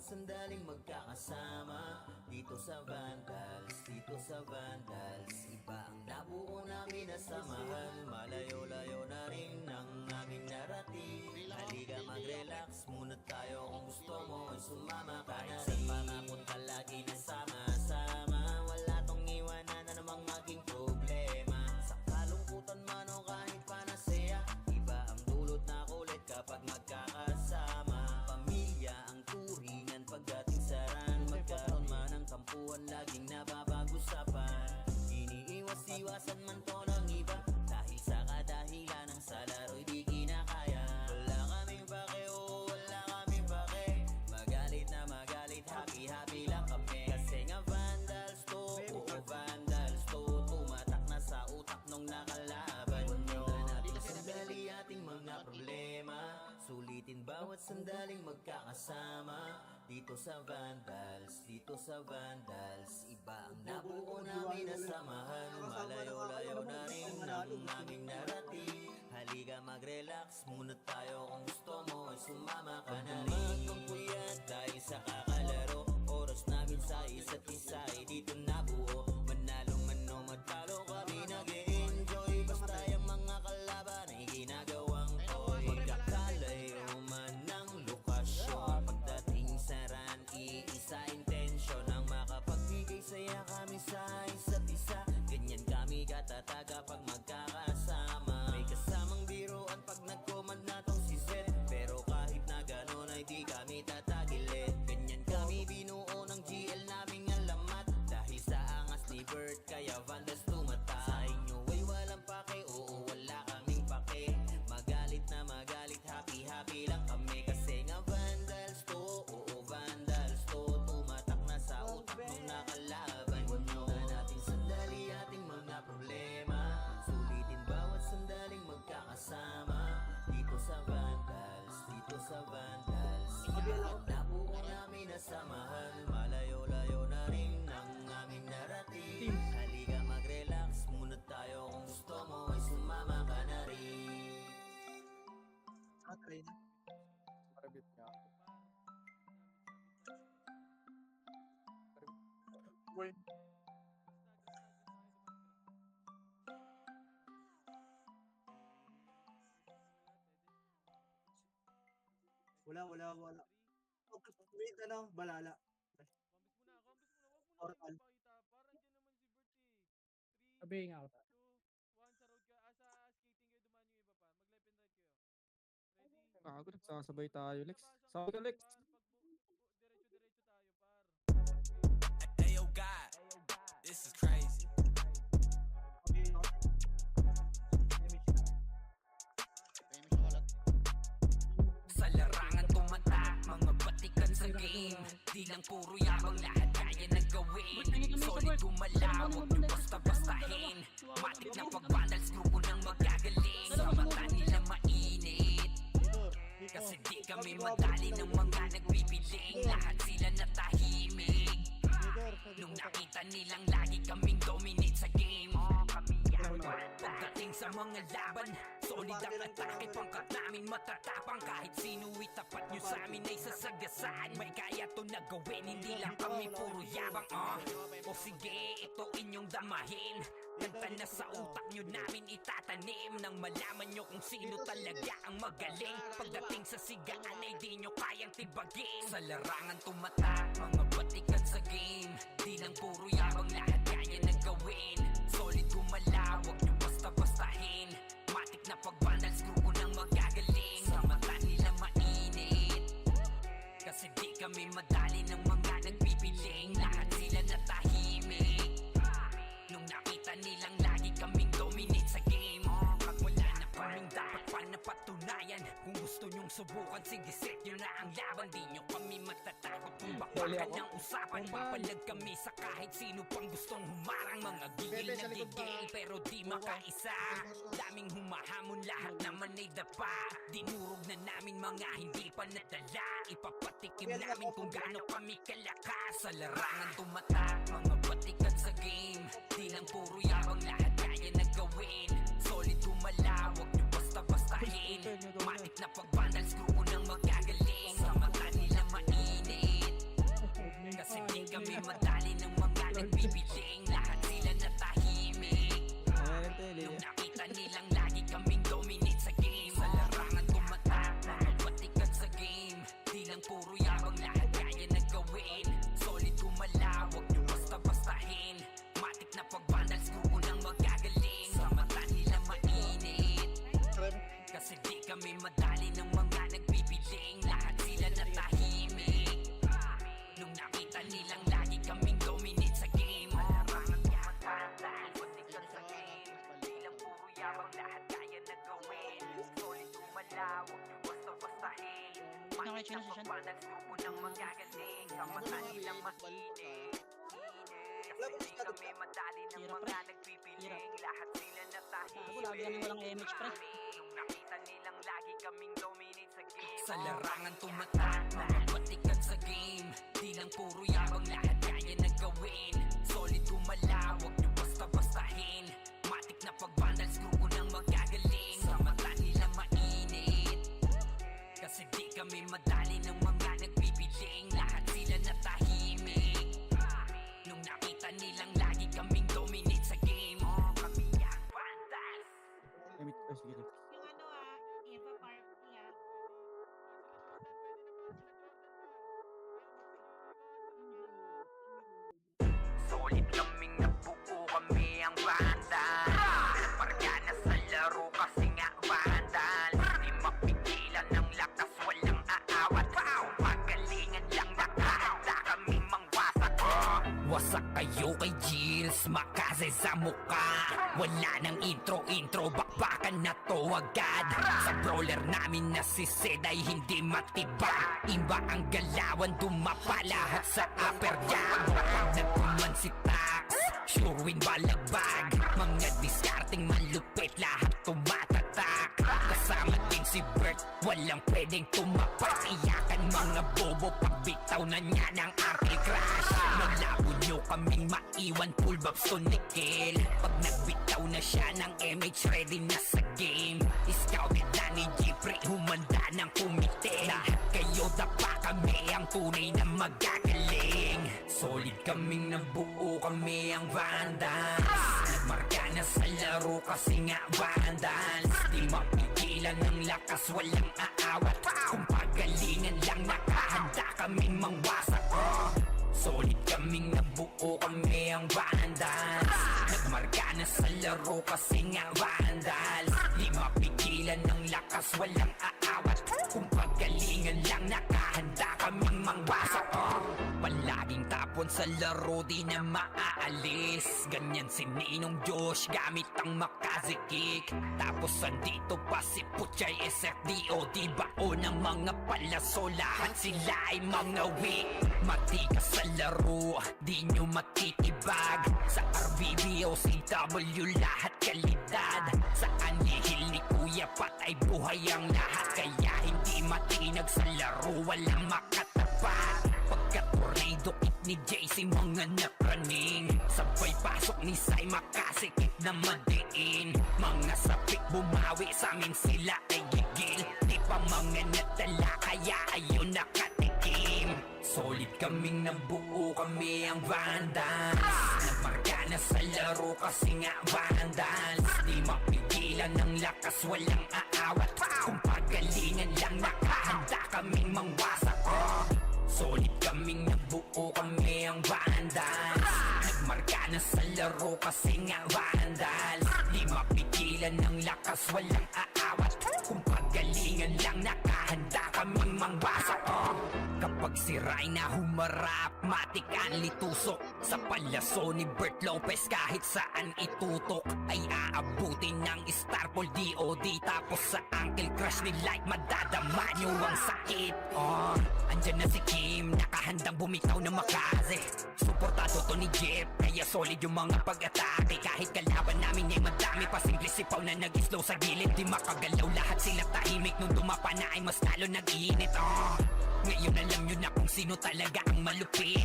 bawat sandaling magkakasama dito sa Vandals, dito sa Vandals. Iba ang nabuo namin na samahan, malayo-layo na rin ang aming narating. Halika mag-relax muna tayo, kung gusto mo ay sumama ka na rin. Pangapunta lagi na sama-sama, wala tong iwanan na namang maging problema. Sa kalungkutan man o kahit panasaya, iba ang dulot na kulit kapag magkakasama. Pamilya ang turingan pagdating sa ran, magkaroon man ng tampuan laging napapag-usapan. Iniiwas-iwasan man to ng iba, dahil sa kadahilan ng sa laro'y di kinakaya. Wala kaming pake, oo wala kaming pake, magalit na magalit, happy-happy lang kami. Kasi nga Vandals to, oo Vandals to, tumatak na sa utak nung nakalaban nyo. Natin sandali ating mga problema, sulitin bawat sandaling magkakasama dito sa Vandals, dito sa Vandals. Iba ang nabuo namin na samahan, malayo-layo na rin ang aming narating. Halika mag-relax muna tayo, kung gusto mo ay sumama ka na rin. Kung puyat dahil sa kakalaro, oras namin sa isa't isa ay dito nabuo. Manalo man o matalo kami nag-e-enjoy, basta yung mga kalaban ay ginagawang toy. Magkakalayo man ng lokasyon, pagdating sa ran, iisa intensyon ang makapagbigay saya kami sa isa't isa. Ganyan kami katatag kapag magkakasama. May kasamang biruan pag nag-command na tong si Zed, pero kahit na ganon ay di kami tatagilid. Ganyan kami binuo ng GL naming alamat, dahil sa angas ni Bert kaya Vandals tumata. Sa inyo ay walang pake, oo wala kaming pake, magalit na magalit, happy-happy lang kami. Kasi nga Vandals to, oo Vandals to, tumatak na sa utak nung nakalaban nyo. Natin sandali ating mga problema, sulitin bawat sandaling magkakasama dito sa Vandals, dito sa Vandals. Ang nabuo namin na samahan, malayo-layo na rin ang aming narating. Halika mag-relax muna tayo, kung gusto mo ay sumama ka na rin. Try na. Wala. Wait, balala. Portal. Sabihin nga ako. Gago, nagsasabay tayo, Lex. Sabi ka, Lex. Ayo God, this is crazy. Sa larangan tumatak, mga batikan sa game. Di lang puro yabang, lahat kaya na gawin. Solid gumalaw, huwag nyo basta-bastahin. Matik na pag-Vandals, grupo ng magagaling. Sa mata nila mainit, kasi di kami madali ng mga nagbibiling. Lahat sila natahimik nung nakita nilang lagi kaming dominate sa game. Pagdating sa mga laban, solid ang atake, pangkat namin matatapang. Kahit sinu'y tapat nyo sa amin ay sasagasaan. May kaya to na gawin, hindi lang kami puro yabang. O sige, ito inyong damahin. Kanta na sa utak nyo namin itatanim, nang malaman nyo kung sino talaga ang magaling. Pagdating sa sigaan ay di nyo kayang tibagin. Sa larangan tumatak, mga batikan sa game. Di lang puro yabang, lahat kaya na gawin. Solid gumalaw, huwag nyo basta-bastahin. Matik na pag-Vandals, grupo ng magagaling. Sa mata nila mainit, kasi di kami madali ng mga nagpipiling. Lahat sila natahimik nung nakita nilang lagi kaming dominate sa game. Pag wala na kaming dapat pa napatunayan, kung gusto nyong subukan, sige set nyo na ang laban. Di nyo kami matatakot kung bakbakan ng usapan. Papalag kami sa kahit sino pang gustong humarang. Mga gigil na gigil pero di makaisa. Daming humahamon, lahat naman ay dapa. Dinurog na namin mga hindi pa nadala. Ipapatikim namin kung gaano kami kalakas. Sa larangan tumatak, mga batikan sa game. Di lang puro yabang, lahat kaya na gawin. Solid gumalaw, huwag nyo basta-bastahin. Matik na pag-Vandals, grupo ng magagaling. Sa mata nila mainit, lang puro yabang, lahat kaya na gawin. Solid gumalaw, wag nyo basta-bastahin. Matik na pag-vandals, grupo nang magagaling. Sa mata nila mainit, kasi di kami madali ng mga nagbibiling. Lahat sila natahimik nung nakita nilang lagi kaming dominate sa game. Malamang tumatandaan, pagdikan sa game. Di lang puro yabang, lahat kaya na gawin. Solid gumalaw, wag nyo basta-bastahin. Matik na pag-vandals, grupo nang magagaling. Sa mata nilang mainit, kasi di kami madali ng Hirap, mga pre. nagbibiling. Lahat sila natahimik Lagi kami walang image, pre. nung nakita nilang lagi kaming dominate sa game. Sa larangan tumatak, mga batikan sa game. Di lang puro yabang, lahat kaya na gawin. Solid gumalaw, wag nyo basta-bastahin. Matik na pag-vandals, grupo nang magagaling. Sa mata nila mainit, kasi di kami madali ng mga nagbibiling. Lahat sila natahimik nung nakita nilang lagi kaming dominate sa game. Kami ang vandals. Limit ko, sige. Yung ano Eva Party Solid kaming nabuo, kami ang vandal. Pargana sa laro kasi nga vandal. Di mapigilan ng lakas, walang aawat. Pagalingan lang, nakahanda kaming mangwasak. Wasak kayo kay Gilles, makase sa muka. Wala nang intro, bakbakan na to agad. Sa brawler namin na si Zed ay hindi matibag. Iba ang galawan, dumapa lahat sa upper jab. Pag nagkuman si Tax, sure win balagbag. Mga diskarting malupit, lahat tumatatak. Kasama din si Bert, walang pwedeng tumapak. Iyakan mga bobo, pagbitaw na niya ng Uncle Crash. Malabo nyo kaming maiwan, full babs to Nickel. Pag nagbitaw na siya ng MH, ready na sa game. Scouted na ni Jeffrey, humanda ng kumite. Lahat kayo dapa, kami ang tunay na magagaling. Solid kaming nabuo, kami ang vandals. Nagmarka na sa laro kasi nga vandals. Di mapigilan ng lakas, walang aawat. Kung pagalingan lang, nakahanda kaming mangwasak. Solid kaming nabuo, kami ang vandals. Nagmarka na sa laro kasi nga vandals. Di mapigilan ng lakas, walang aawat. Kung pagalingan lang, nakahanda kaming mangwasak. Palaging tapon sa laro, di na maaalis. Ganyan si Ninong Josh, gamit ang Makazi kick. Tapos andito pa si Puchay SFDO, di bao ng mga palaso. Lahat sila ay mga weak. Matikas sa laro, di nyo matitibag. Sa RBB o CW, lahat kalidad. Sa anihil ni Kuya Pat ay buhay ang lahat. Kaya hindi matinag sa laro, walang makatapat. Pagka-tornado kick ni JC, mga napraning. Sabay pasok ni Sai, makasikip na madiin. Mga sapik bumawi, sa amin sila ay gigil. Di pa mga natala, kaya ayun nakatikim. Solid kaming nabuo, kami ang vandals. Nagmarka na sa laro kasi nga vandals. Di mapigilan ng lakas, walang aawat. Kung pagalingan lang, nakahanda kaming mangwasak. Solid kaming nabuo, kami ang vandals. Nagmarka na sa laro kasi nga vandals. Di mapigilan ng lakas, walang aawat. Kung pagalingan lang, nakahanda kaming mangwasak. Kapag si Rayna humarap, matik ang litusok. Sa palaso ni Bert Lopez, kahit saan itutok ay aabutin ng Starpol DOD. Tapos sa Uncle Crush ni Light, madadama nyo ang sakit. Andyan na si Kim, nakahandang bumitaw na Makaze. Suportado to ni Jeff, kaya solid yung mga pag-atake. Kahit kalaban namin ay madami pa, simple sipaw na nag-slow sa gilid. Di makagalaw, lahat sila tahimik. Nung dumapa na ay mas lalo nag-iinit. Ngayon alam nyo na kung sino talaga ang malupit.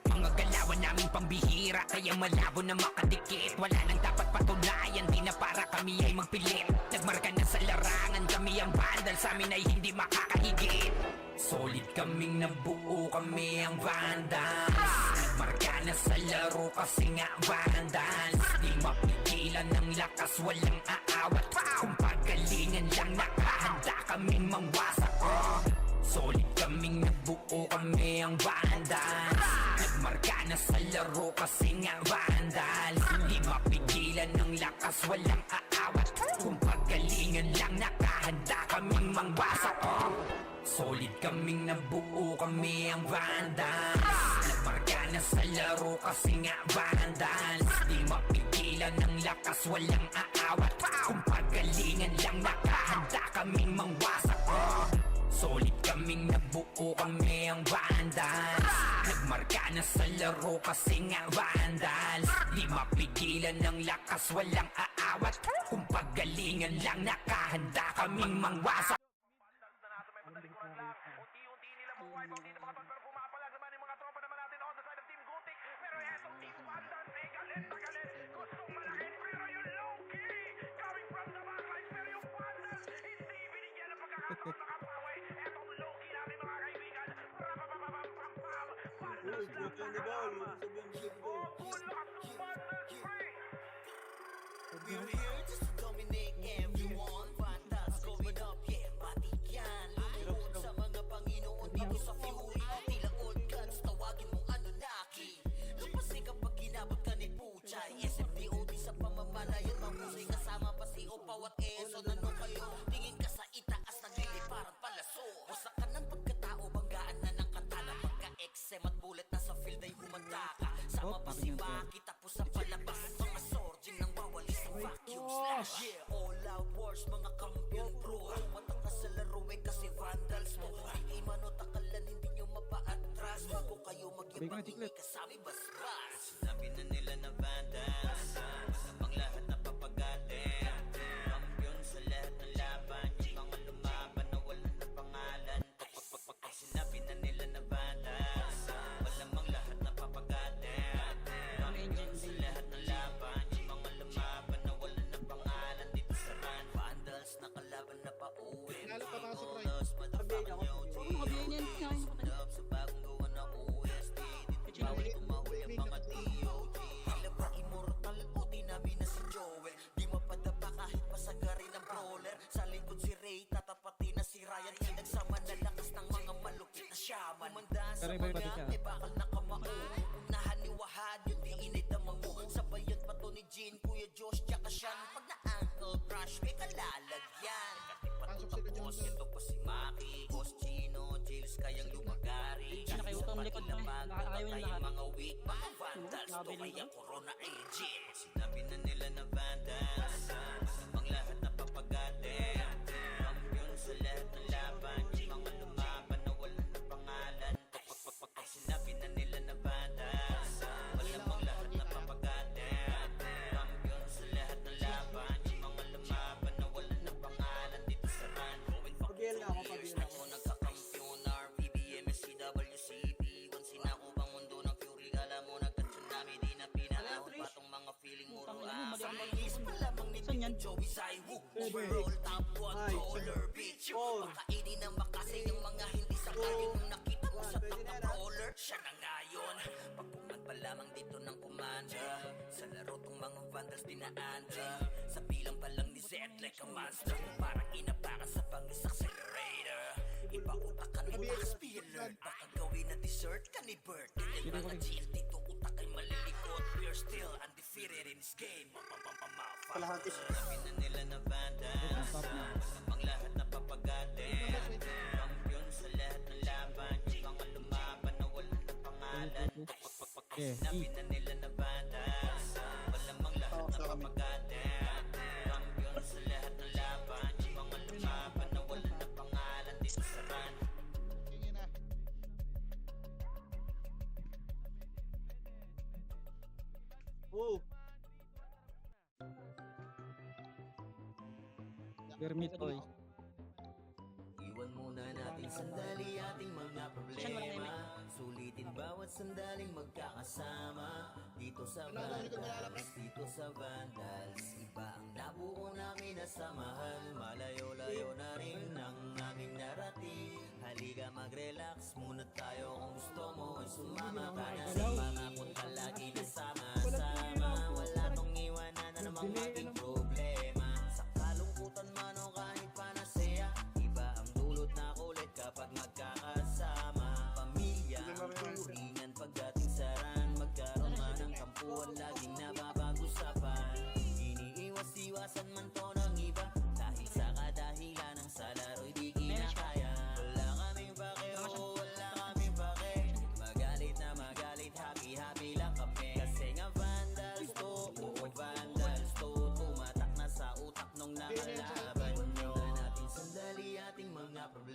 Mga galawan namin pambihira, kaya malabo na makadikit. Wala nang dapat patunayan, di na para kami ay magpilit. Nagmarka na sa larangan, kami ang vandal, sa amin ay hindi makakahigit. Solid kaming nabuo, kami ang vandals. Nagmarka na sa laro kasi nga vandals. Di mapigilan ng lakas, walang aawat. Kung pagalingan lang, nakahanda kaming mangwasak. Solid kaming nabuo, nabuo kami ang Vandals. Nagmarka na sa laro kasi nga Vandals. Di mapigilan ng lakas, walang aawat. Kung paggalingan lang, nakahanda kaming mangwasak. Solid kaming nabuo kami ang Vandals. Nagmarka na sa laro kasi nga Vandals. Di mapigilan ng lakas, walang aawat. Kung paggalingan lang, nakahanda kaming mangwasak. Solid kaming nabuo kami ang Vandals. Nagmarka na sa laro kasi nga Vandals. Di mapigilan ng lakas, walang aawat. Kung paggalingan lang, nakahanda kaming mangwasak. We're here just to dominate everyone. Vandals going up, yeah, matik yan. Lumuhod sa mga Panginoon dito sa Fury. Tila old guns, tawagin mong Anunnaki. Lupasin kapag ginabot ka ni Puchay. SMDOD sa pamamalayan, mahusay kasama pa si Opaw at Eso. Nano kayo, tingin ka sa itaas, nagliliparan palaso. Wasak ka ng pagkatao, banggaan na ng katana. Pagka-XM at bullet na sa field ay humanda ka. Sama pa si Maki, tapos sa palabas. Mga sorging nang bawali sa vacuum slash. Yeah, all out wars, mga kampiyon bro. Tumatak na sa laro eh kasi Vandals mo. Hindi manot akalan, hindi nyo mapa-atras. Bago kayo magyabang, hindi kasami basbas. Sinabi na nila na Vandals, namang lahat na papagatin. Kampiyon sa lahat ng laban, yung mga lumaban na wala na pangalan. Pag sinabi na nila na Vandals, malamang lahat na papagatin. Kampiyon sa lahat ng laban, yung mga lumaban na wala na pangalan. Dito sa run, Vandals nakalaban na pauwi. Lalo papasok, Ray. Oras, motherfucking yo, G. Makabihin yan. Love sa bagong gawa na OST. Dito bawal tumahol yung mga DOG. Tila ba immortal o tinabi na si Joel? Di mapadapa kahit pasagari ng brawler. Sa likod si Ray, tatapati na si Ryan. Pinagsama na lakas ng mga malupit na shaman. Umanda sa Pero iba mga siya. may bakal na kamao. Unahan ni Wahad, yung di inay damang mo. Sabayan pa to ni Jean, Kuya Josh, tsaka Sean. Pag na-ankle crush, may kalalagyan. Pasok sila dyan Boss, sa- ito pa si Maki, Boss Chino, Jails, kayang lumagari. Nakayutang likod na eh. Nakakayaw yung lahat. Mga weak, mga Vandals, to Labi kaya nito. Corona Agent. Sinabi na nila na Vandals, namang lahat na papagatin. Kampiyon sa lahat ng laban, yung mga lumaban na wala na pangalan. Pag sinabi na nila na Vandals, malamang lahat na papagatin. Kampiyon sa lahat ng laban, yung mga lumaban na wala na pangalan. Dito sa run, going fucking 2 years na ako nagkakampyon. RPBM, SCWCP, once sinako bang mundo ng Fury. Alam mo nagka-tsunami, di na pinahon. Patong mga feeling mo raw. Sa release pa lamang ni Saan yan? Joey Zaiwu. Overall top 1 brawler, bitch. Makainin ng makasi yung mga hindi sakay. Nung nakita mo sa top na brawler, siya na ngayon. Pagpungan pa lamang dito ng kumanda. Sa laro tong mga Vandals dinaanda. Sa bilang pa lang ni Zed like a monster. Parang inapakan sa bangis accelerator. Ipa-utakan mo na spiller. Baka gawin na dessert ka ni Bert. Yung mga chill dito utak ay malilikot. We're still undefeated in this game. Sabi na nila na Vandals, namang lahat na papagatin. Kampiyon sa lahat ng laban, yung mga lumaban na wala na pangalan. Sinabi na nila na Vandals, malamang lahat na papagatin. Kampiyon sa lahat ng laban, yung mga lumaban na wala na pangalan. Dito sa run, Tingin na. Permit oy. iwan muna natin sandali ating mga problema. Sulitin bawat sandaling magkakasama. Dito sa Vandals, dito sa Vandals. Iba ang nabuo namin na samahan. Malayo-layo na rin ang aming narating. Halika mag-relax muna tayo kung gusto mo ay sumama ka na sa pangakot palagi na sama-sama. Wala tong iwanan na namang maging problema. Sa kalungkutan man o kahit panasaya, iba ang dulot na kulit kapag magkakasama.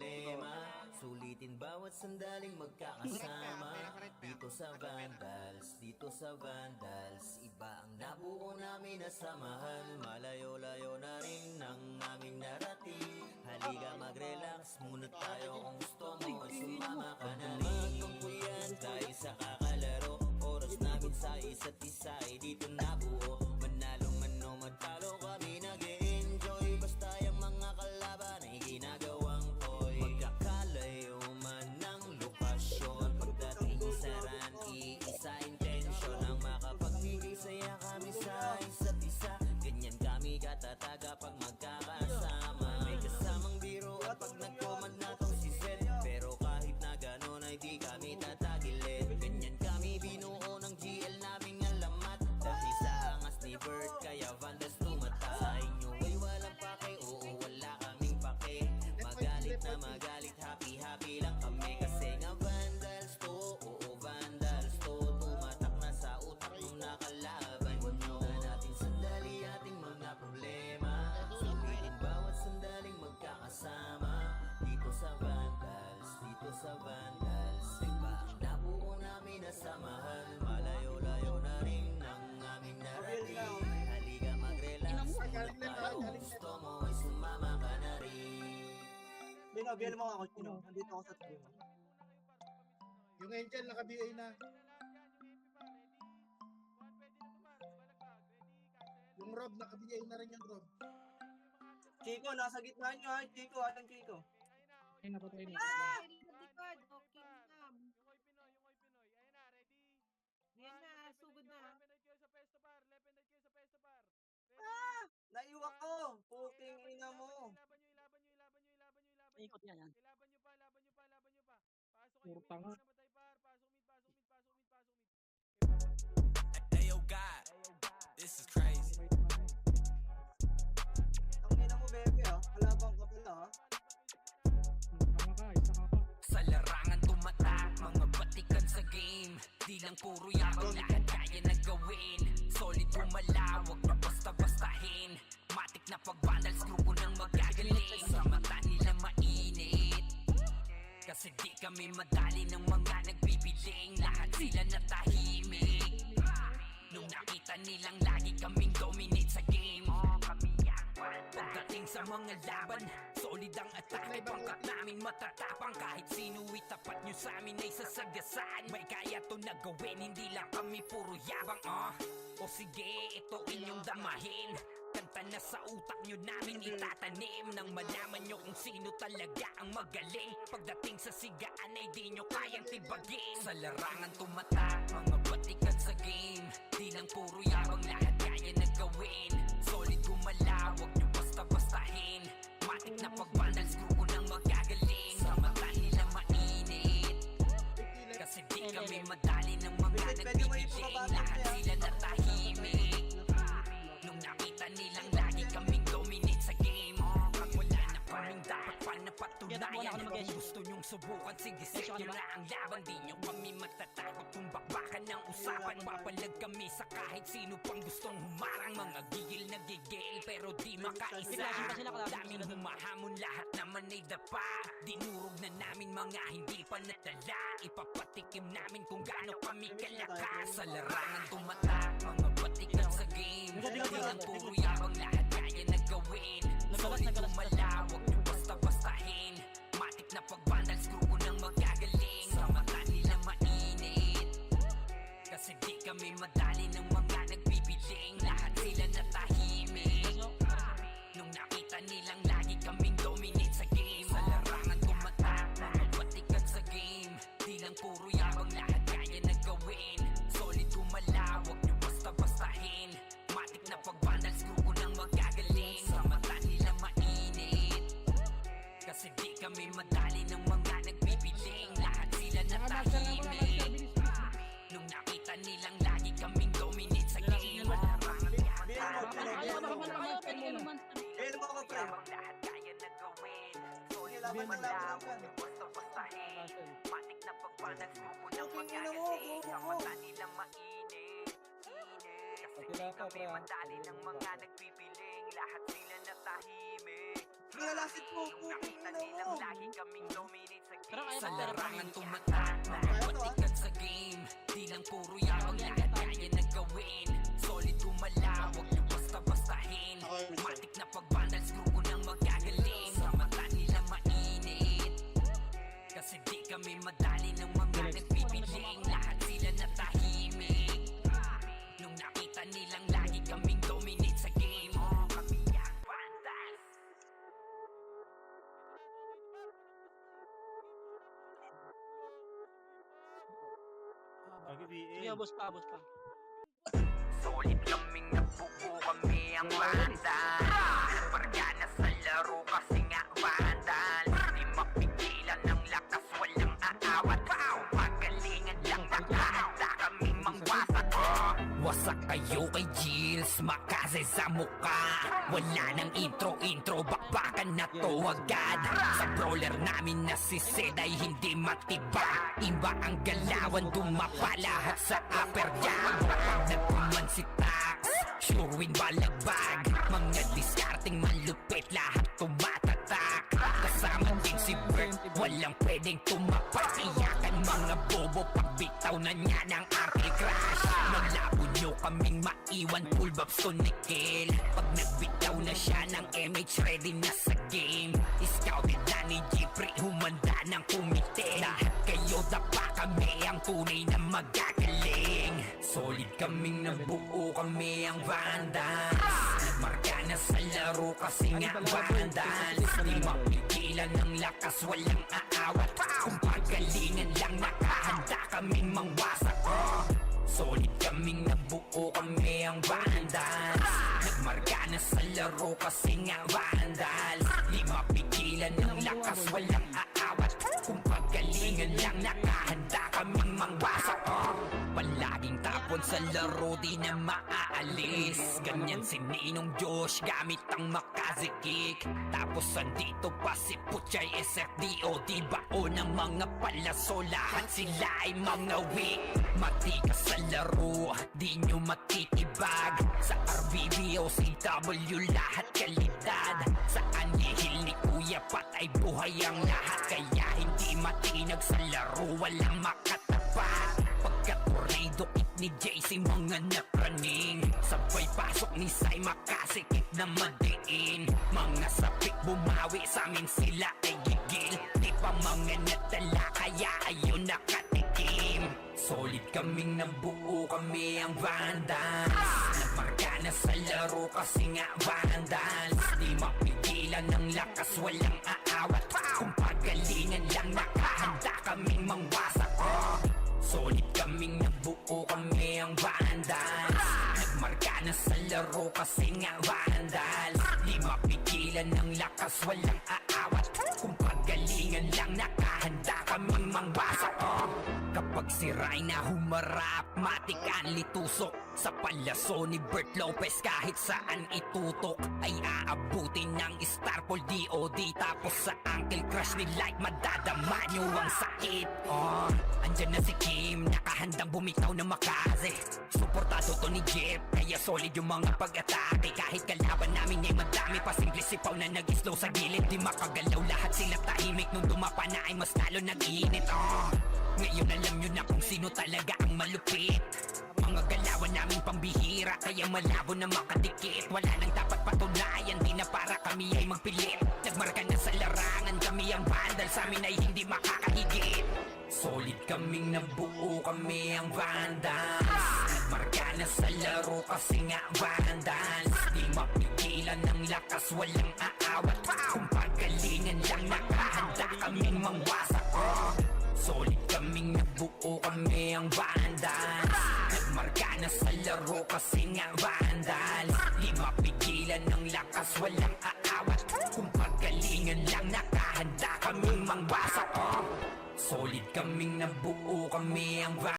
problema. Sulitin bawat sandaling magkakasama. Dito sa Vandals, dito sa Vandals, iba ang nabuo namin na samahan. Malayo-layo na rin ang aming narating. Halika mag-relax muna tayo kung gusto mo ay sumama ka na rin. Magtungkuyan tayo sa kakalaro. Oras namin sa isa't isa ay dito nabuo. Manalo man o matalo kami nag-e-enjoy. Basta yung mga kalaban ay ginagawang toy. Magkakalayo man ng lokasyon. Pagdating sa run, iisa intensyon ang makapagbigay saya kami sa isa't isa. Ganyan kami katataga pag magkakasama. May kasamang biro at pag nag-command na tong si Zed. Pero kahit na gano'n ay di kami tatagilid. Ganyan kami binuo ng GL naming alamat. Dahil sa angas ni Bert kaya Vandals tumata. Sa inyo ay walang pake, oo wala kaming pake. Magalit na magalit, happy lang kami. Kasi nga Vandals to, oo Vandals to. Tumatak na sa utak nung nakalaban nyo. Natin sandali ating mga problema. Sulitin bawat sandaling magkakasama. Dito sa Vandals, dito sa Vandals, iba ang nabuo namin na samahan. Malayo-layo na rin ang aming narating. Halika mag-relax muna tayo. Kung gusto mo ay sumama ka na rin. Bino, bino mo ako, Chino. Nandito ako sa tabi mo. Yung Angel naka-BA na. Yung Rob naka-BA na rin yung Rob. Chico, nasa gitna nyo ha. Chico, anong Chico? Ay, napatay na. Likod, okay na. Yan na, sugod na. Naiwak ko! Puking ina mo! Ikot yan. Puro tanga. Ayo God, this is crazy. Ang ina mo, bebe ha. Kalabang ka pala ha. Tanga ka, isa ka pa. Sa larangan tumatak, mga batikan sa game. Di lang puro yabang, lahat kaya na gawin. Solid pumalawag, na basta-bastahin. Matik na pag-vandals, grupo nang magagaling. Sa mata nila mainit, kasi di kami madali ng mga nagbibiling. Lahat sila natahimik nung nakita nilang lagi kaming dominate sa game. Pagdating sa mga laban, solid ang atake. Pangkat namin matatapang, kahit sinu'y tapat nyo sa amin ay sasagasaan. May kaya to na gawin, hindi lang kami puro yabang. O sige, ito inyong damahin. Kanta na sa utak nyo namin itatanim. Nang malaman nyo kung sino talaga ang magaling. Pagdating sa sigaan ay di nyo kayang tibagin. Sa larangan tumatak, mga batikan sa game. Di lang puro yabang, lahat kaya na gawin. Solid gumalawag nyo basta-bastahin. Matik na pag-vandals, grupo nang magagaling. Sa mata nila mainit, kasi di kami madali ng mga nagbibiling. Lahat sila natahimik nung nakita nilang lagi kaming dominate sa game. Wala na kaming dapat pa napatunayan. Kung gusto nyong subukan, sige set nyo na ang laban. Di nyo kami matatakot kung bakbakan ng usapan. Papalag kami sa kahit sino pang gustong humarang. Mga gigil na gigil pero di makaisa. Daming humahamon, lahat naman ay dapa. Dinurog na namin mga hindi pa natala. Ipapatikim namin kung gaano kami kalakas. Sa larangan tumatak, mga batikan sa game. Di lang puro yabang, lahat kaya na gawin. Solid kumalawag nyo basta-bastahin. Matik na pag-vandals, grupo nang magagaling. Sa mata nila mainit, kasi di kami madali ng mga nagbibiling. Lahat sila natahimik nung nakita nilang lagi kaming dominate sa game. Sa larangan tumatak, mga batikan sa game. Di lang puro yabang, lahat kaya na gawin. Solid kumalawag nyo basta-bastahin. Matik na pag-vandals, grupo nang magagaling. Sa mata nila mainit, kasi di kami madali ng mga nagbibiling. Lahat sila natahimik nung nakita nilang lagi kaming dominate sa game. Bino mo ako, pre. Lahat kaya na gawin. Solid Laban na kumalawag laban nyo basta-bastahin. Matik na pag-vandals, grupo nang Puking ina mo, magagaling. Sa kuko. mata nila mainit, kasi di kami madali ng mga nagbibiling. Lahat sila natahimik Malalasit mo, puking ina mo. Pero kaya Sa pa pero larangan tumatak, mga patikan sa game. Di lang puro yabang, lahat kaya na gawin. Solid gumalaw, huwag niyo basta-bastahin. Matik na pag-vandals, grupo nang magagaling. Sa mata nila mainit, kasi di kami madali ng mga nagpipiling. Lahat sila natahimik nung nakita nilang lagi kaming dominate sa game. Kami ang vandals. Sige, boss pa. Solid kaming nabuo, kami ang vandal. Pargana sa laro kasi nga vandal. Di mapigilan ng lakas, walang aawat. Pagalingan lang nakahanda kaming mangwasak. Wasak kayo kay Gilles, makase sa muka. Wala nang intro, bakbakan na to agad. Sa brawler namin na si Zed ay hindi matibag. Iba ang galawan, dumapa lahat sa upper jab. Nagpuman si Tax, sure win balagbag. Mga discarding malupit, lahat tumatatak. Kasama din si Bert, walang pwedeng tumapak. Iyakan mga bobo, pagbitaw na niya ng ankle crash. Malabo nyo kaming maiwan, full babs to nickel. Pag nagbitaw na siya ng MH, ready na sa game. Scouted na ni Jeffrey, humanda ng kumite. Lahat kayo dapa, kami ang tunay na magagaling. Solid kaming nabuo, kami ang vandals. Marka na sa laro kasi nga vandals. Di mapigilan ng lakas, walang aawat. Kung pagalingan lang nakahanda kaming mangwasak. Solid kaming nabuo, kami ang vandals. Nagmarka na sa laro kasi nga vandals. Di mapigilan ng lakas, walang aawat. Kung pagalingan lang nakahanda kaming mangwasak. Palaging tapon sa laro, di na maaalis. Ganyan si Ninong Josh, gamit ang Makaze kick. Tapos andito pa si Puchay SFDO. Di bao ng mga palaso, lahat sila ay mga weak. Matikas sa laro, di nyo matitibag. Sa RBB o CW, lahat kalidad. Sa anihil ni Kuya patay buhay ang lahat. Kaya hindi matinag sa laro, walang makatapat. Pagka-tornado kick ni JC, mga napraning. Sabay pasok ni Sai, makasikip na madiin. Mga sapik bumawi, sa amin sila ay gigil. Di pa mga natala, kaya ayun nakatikim. Solid kaming nabuo, kami ang vandals. Nagmarka na sa laro kasi nga vandals. Di mapigilan ng lakas, walang aawat. Kung pagalingan lang nakahanda kaming mangwasak. Solid kaming nabuo, kami ang vandals. Nagmarka na sa laro kasi nga vandals. Di mapigilan ng lakas, walang aawat. Kung pagalingan lang nakahanda kaming mangwasak. Kapag si Rayna humarap, matik ang litusok. Sa palaso ni Bert Lopez, kahit saan itutok ay aabutin ng Starpol DOD. Tapos sa ankle crush ni Light, madadama nyo ang sakit. Andyan na si Kim, nakahandang bumitaw na Makaze. Suportado to ni Jeff, kaya solid yung mga pag-atake. Kahit kalaban namin ay madami pa, simple sipaw na nag-slow sa gilid. Di makagalaw, lahat sila tahimik. Nung dumapa na ay mas lalo nag-iinit. Ngayon alam nyo na kung sino talaga ang malupit. Mga galawan namin pambihira, kaya malabo na makadikit. Wala nang dapat patunayan, di na para kami ay magpilit. Nagmarka na sa larangan, kami ang vandal, sa amin ay hindi makakahigit. Solid kaming nabuo, kami ang vandals. Nagmarka na sa laro kasi nga vandals. Di mapigilan ng lakas, walang aawat. Kung pagalingan lang nakahanda kaming mangwasak. Solid kaming nabuo, kami ang vandals. Nagmarka na sa laro kasi nga vandals. Di mapigilan ng lakas, walang aawat. Kung pagalingan lang nakahanda kaming mangwasak. Solid kaming nabuo, kami ang vandals.